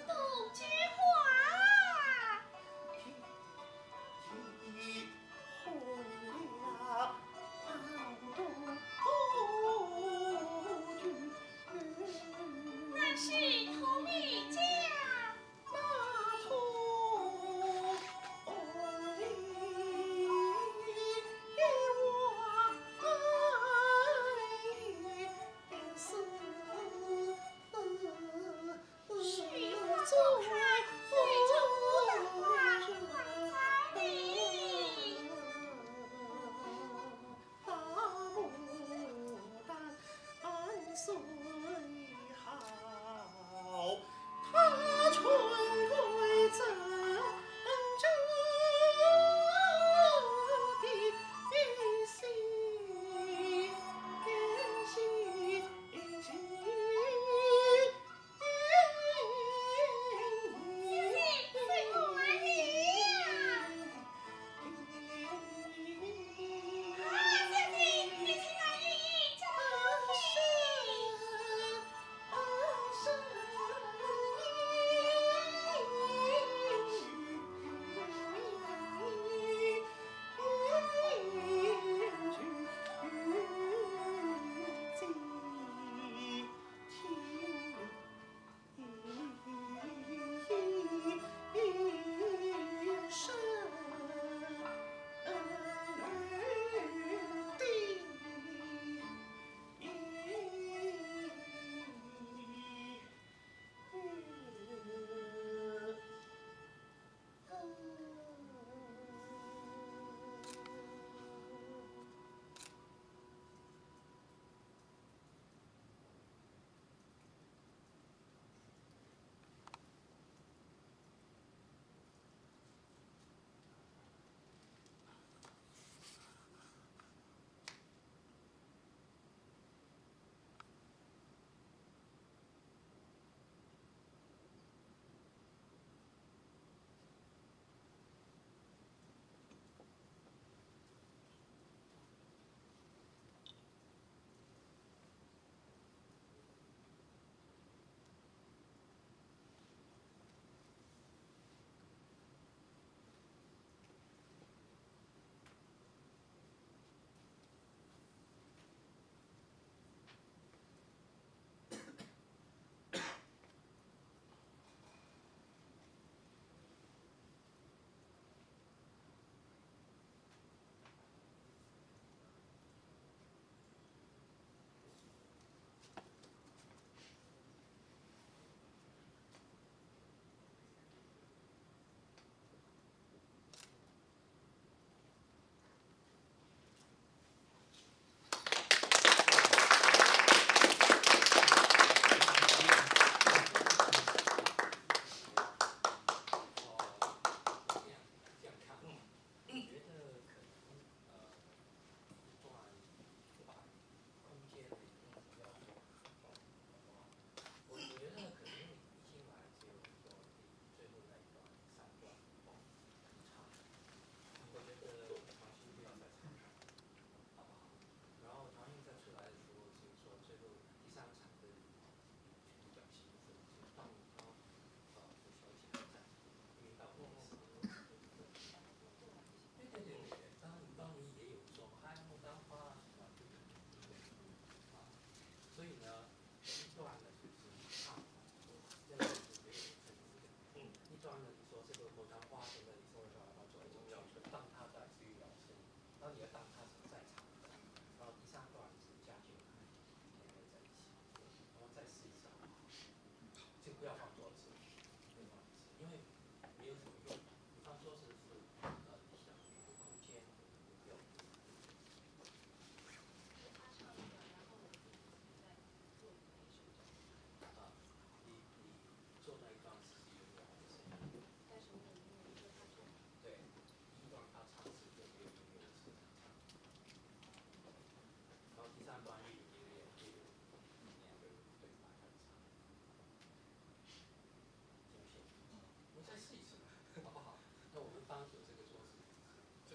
杜鹃花。体会了杜鹃，那是童女家。那童许花不开，随着牡丹花放在里。大牡丹虽好，它春归怎着的心？随我来了。小姐，你请来愿意叫我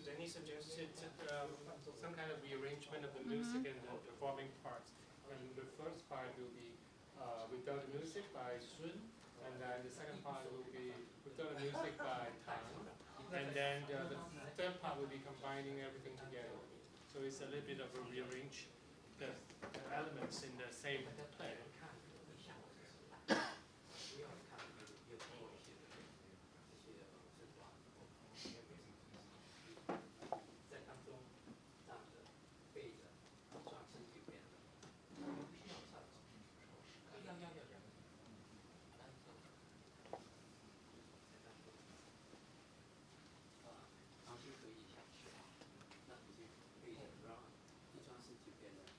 Any suggested some kind of rearrangement of the music and the performing parts? And the first part will be without music by Jun, And then the second part will be we've done a music by TANG. And then the third part will be combining everything together. So it's a little bit of a rearrange the elements in the same play. 在当中站着、背着、转身去变的，不需要唱。要。当时可以想吃啊，那不行，背着让一转身就变得在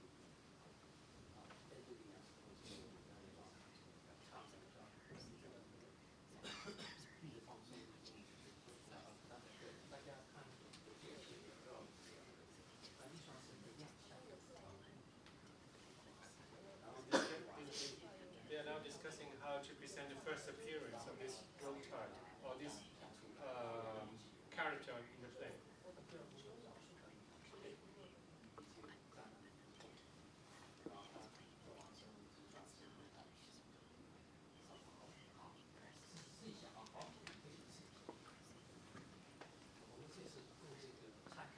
这里呢，唱什么着，一直放松。大家看这个写的时候，一双手的样子。然后就写完。 We are now discussing how to present the first appearance of this role type or this character in the play. 试一下啊，好，我们这次用这个拆开。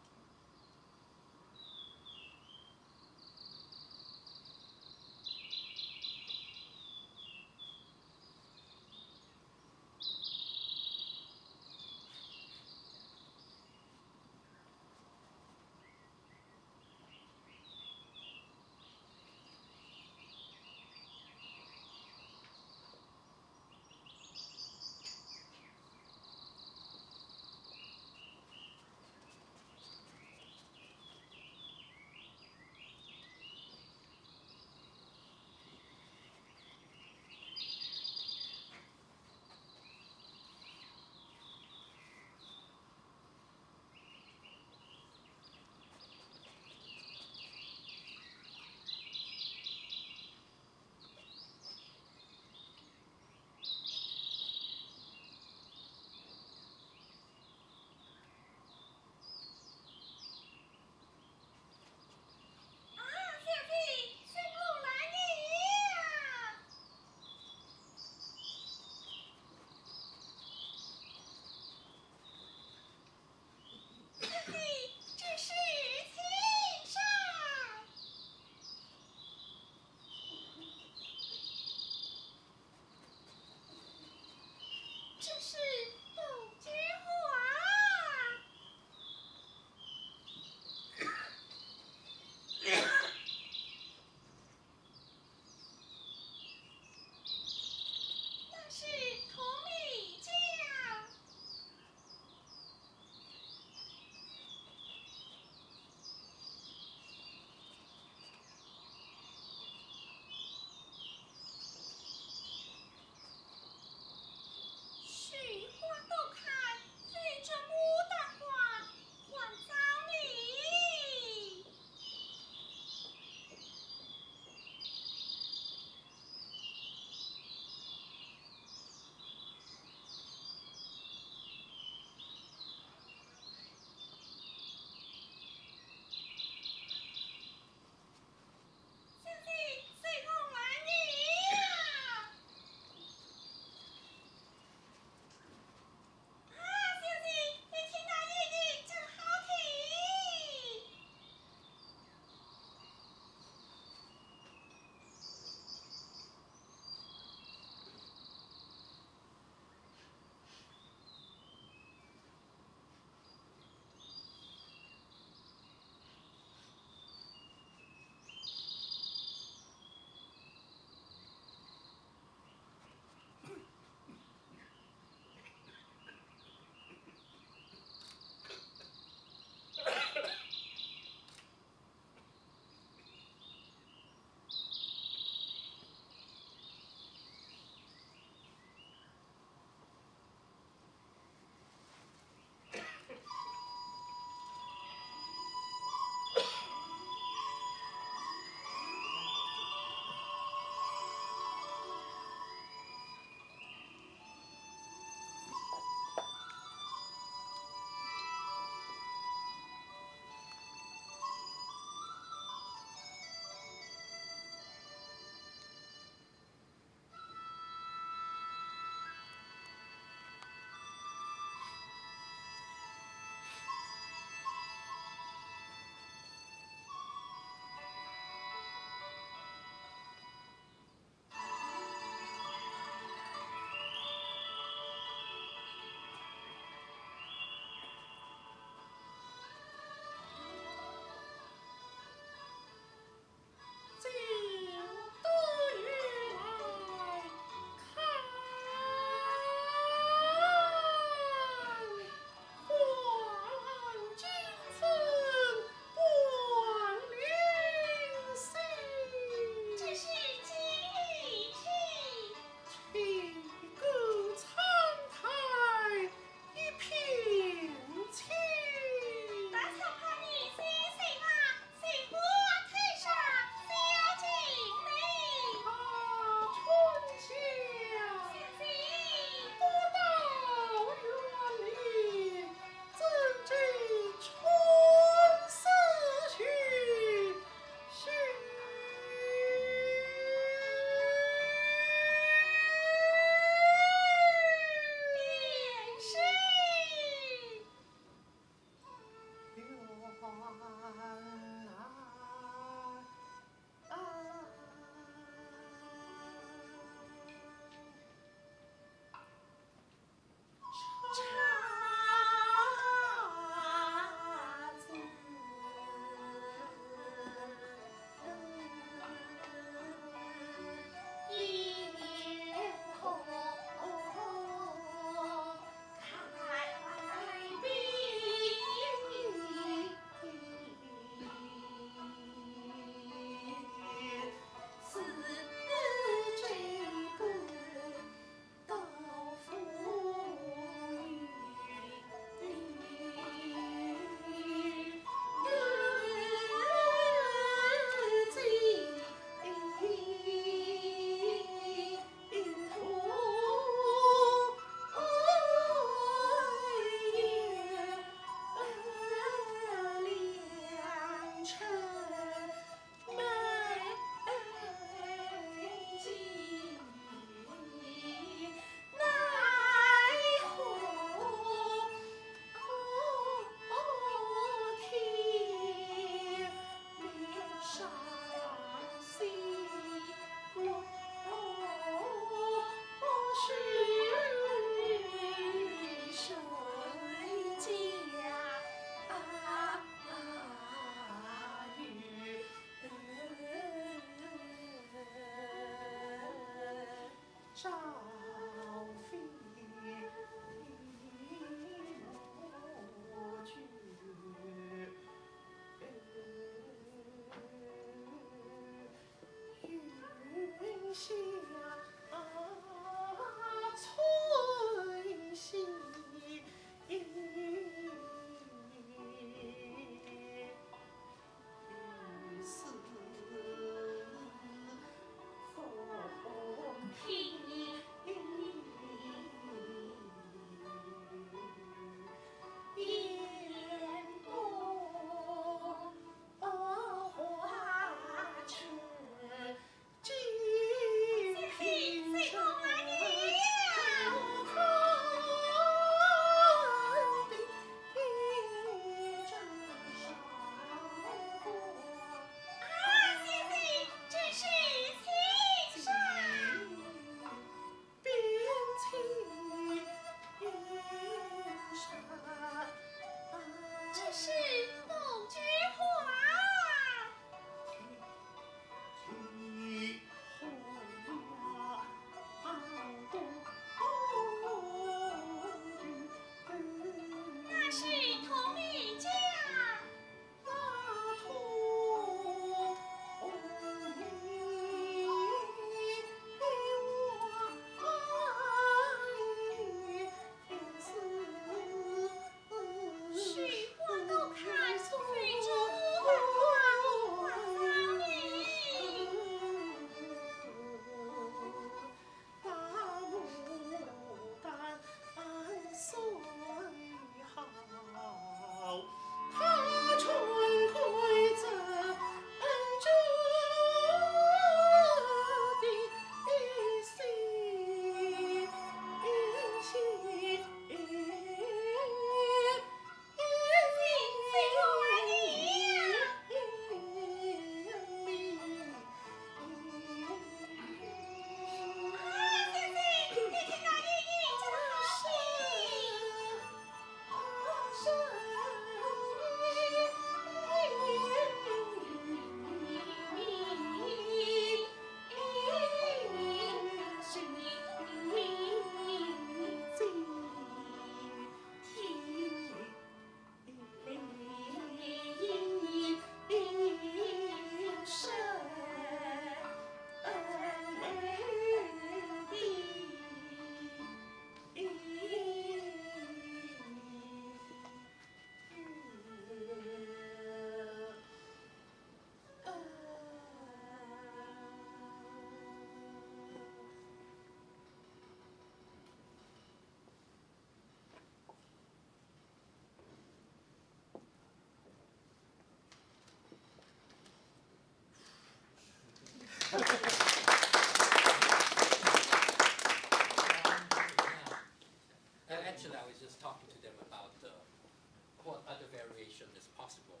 possible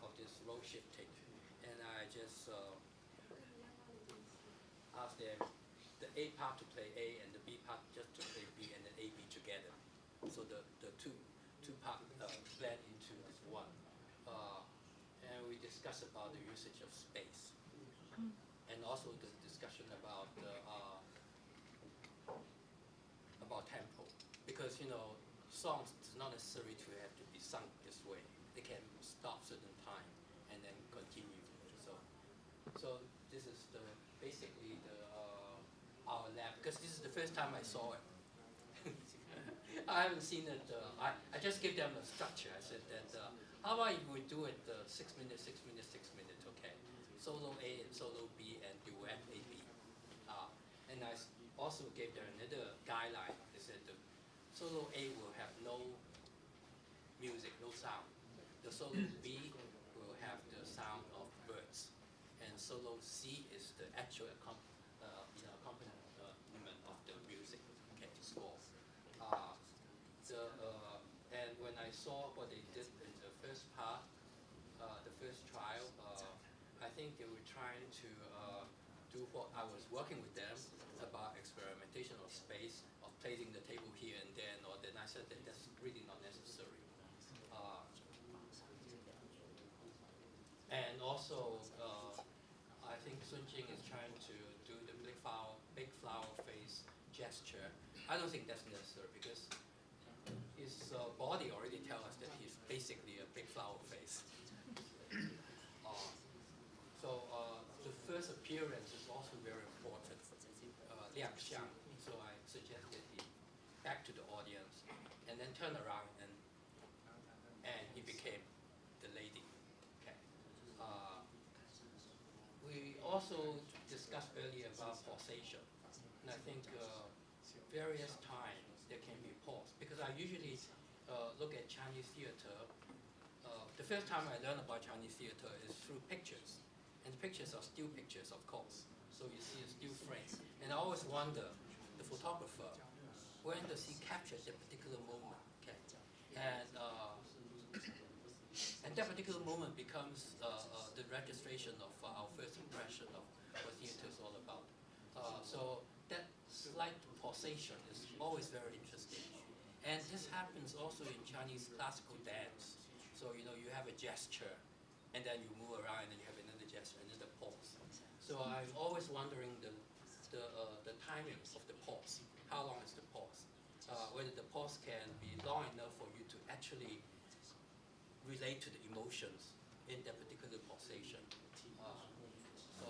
of this role shifting. And I just asked them the A part to play A and the B part just to play B and then A, B together. So the two parts blend into this one. And we discussed about the usage of space. And also the discussion about tempo. Because, you know, songs is not necessary to have to be sung this way. They can stop certain time and then continue. So this is basically our lab, because this is the first time I saw it. I haven't seen it. I just gave them a structure. I said that how about if we do it 6 minutes, 6 minutes, 6 minutes, okay? Solo A and solo B and duet A, B. And I also gave them another guideline. They said the solo A will have no music, no sound. The solo B will have the sound of birds. And solo C is the actual accompaniment of the music, okay, score. And when I saw what they did in the first part, the first trial, I think they were trying to do what I was working with them about experimentation of space, of placing the table here and there, or then I said that that's really not necessary. And also, I think Sun Jing is trying to do the big flower face gesture. I don't think that's necessary because his body already tells us that he's basically a big flower face. So the first appearance is also very important. Liang Xiang. So I suggested he back to the audience and then turn around and he became the lady. Okay. We also discussed earlier about pausation, and I think various times there can be pause because I usually look at Chinese theater. The first time I learned about Chinese theater is through pictures, and the pictures are still pictures, of course. So you see a still frame, and I always wonder, the photographer, when does he capture that particular moment? Okay, and that particular moment becomes the registration of our first impression of what theater is all about. So that slight pausation is always very interesting. And this happens also in Chinese classical dance. So, you know, you have a gesture, and then you move around, and you have another gesture, another pause. So I'm always wondering the timing of the pause. How long is the pause? Whether the pause can be long enough for you to actually relate to the emotions in that particular pausation. So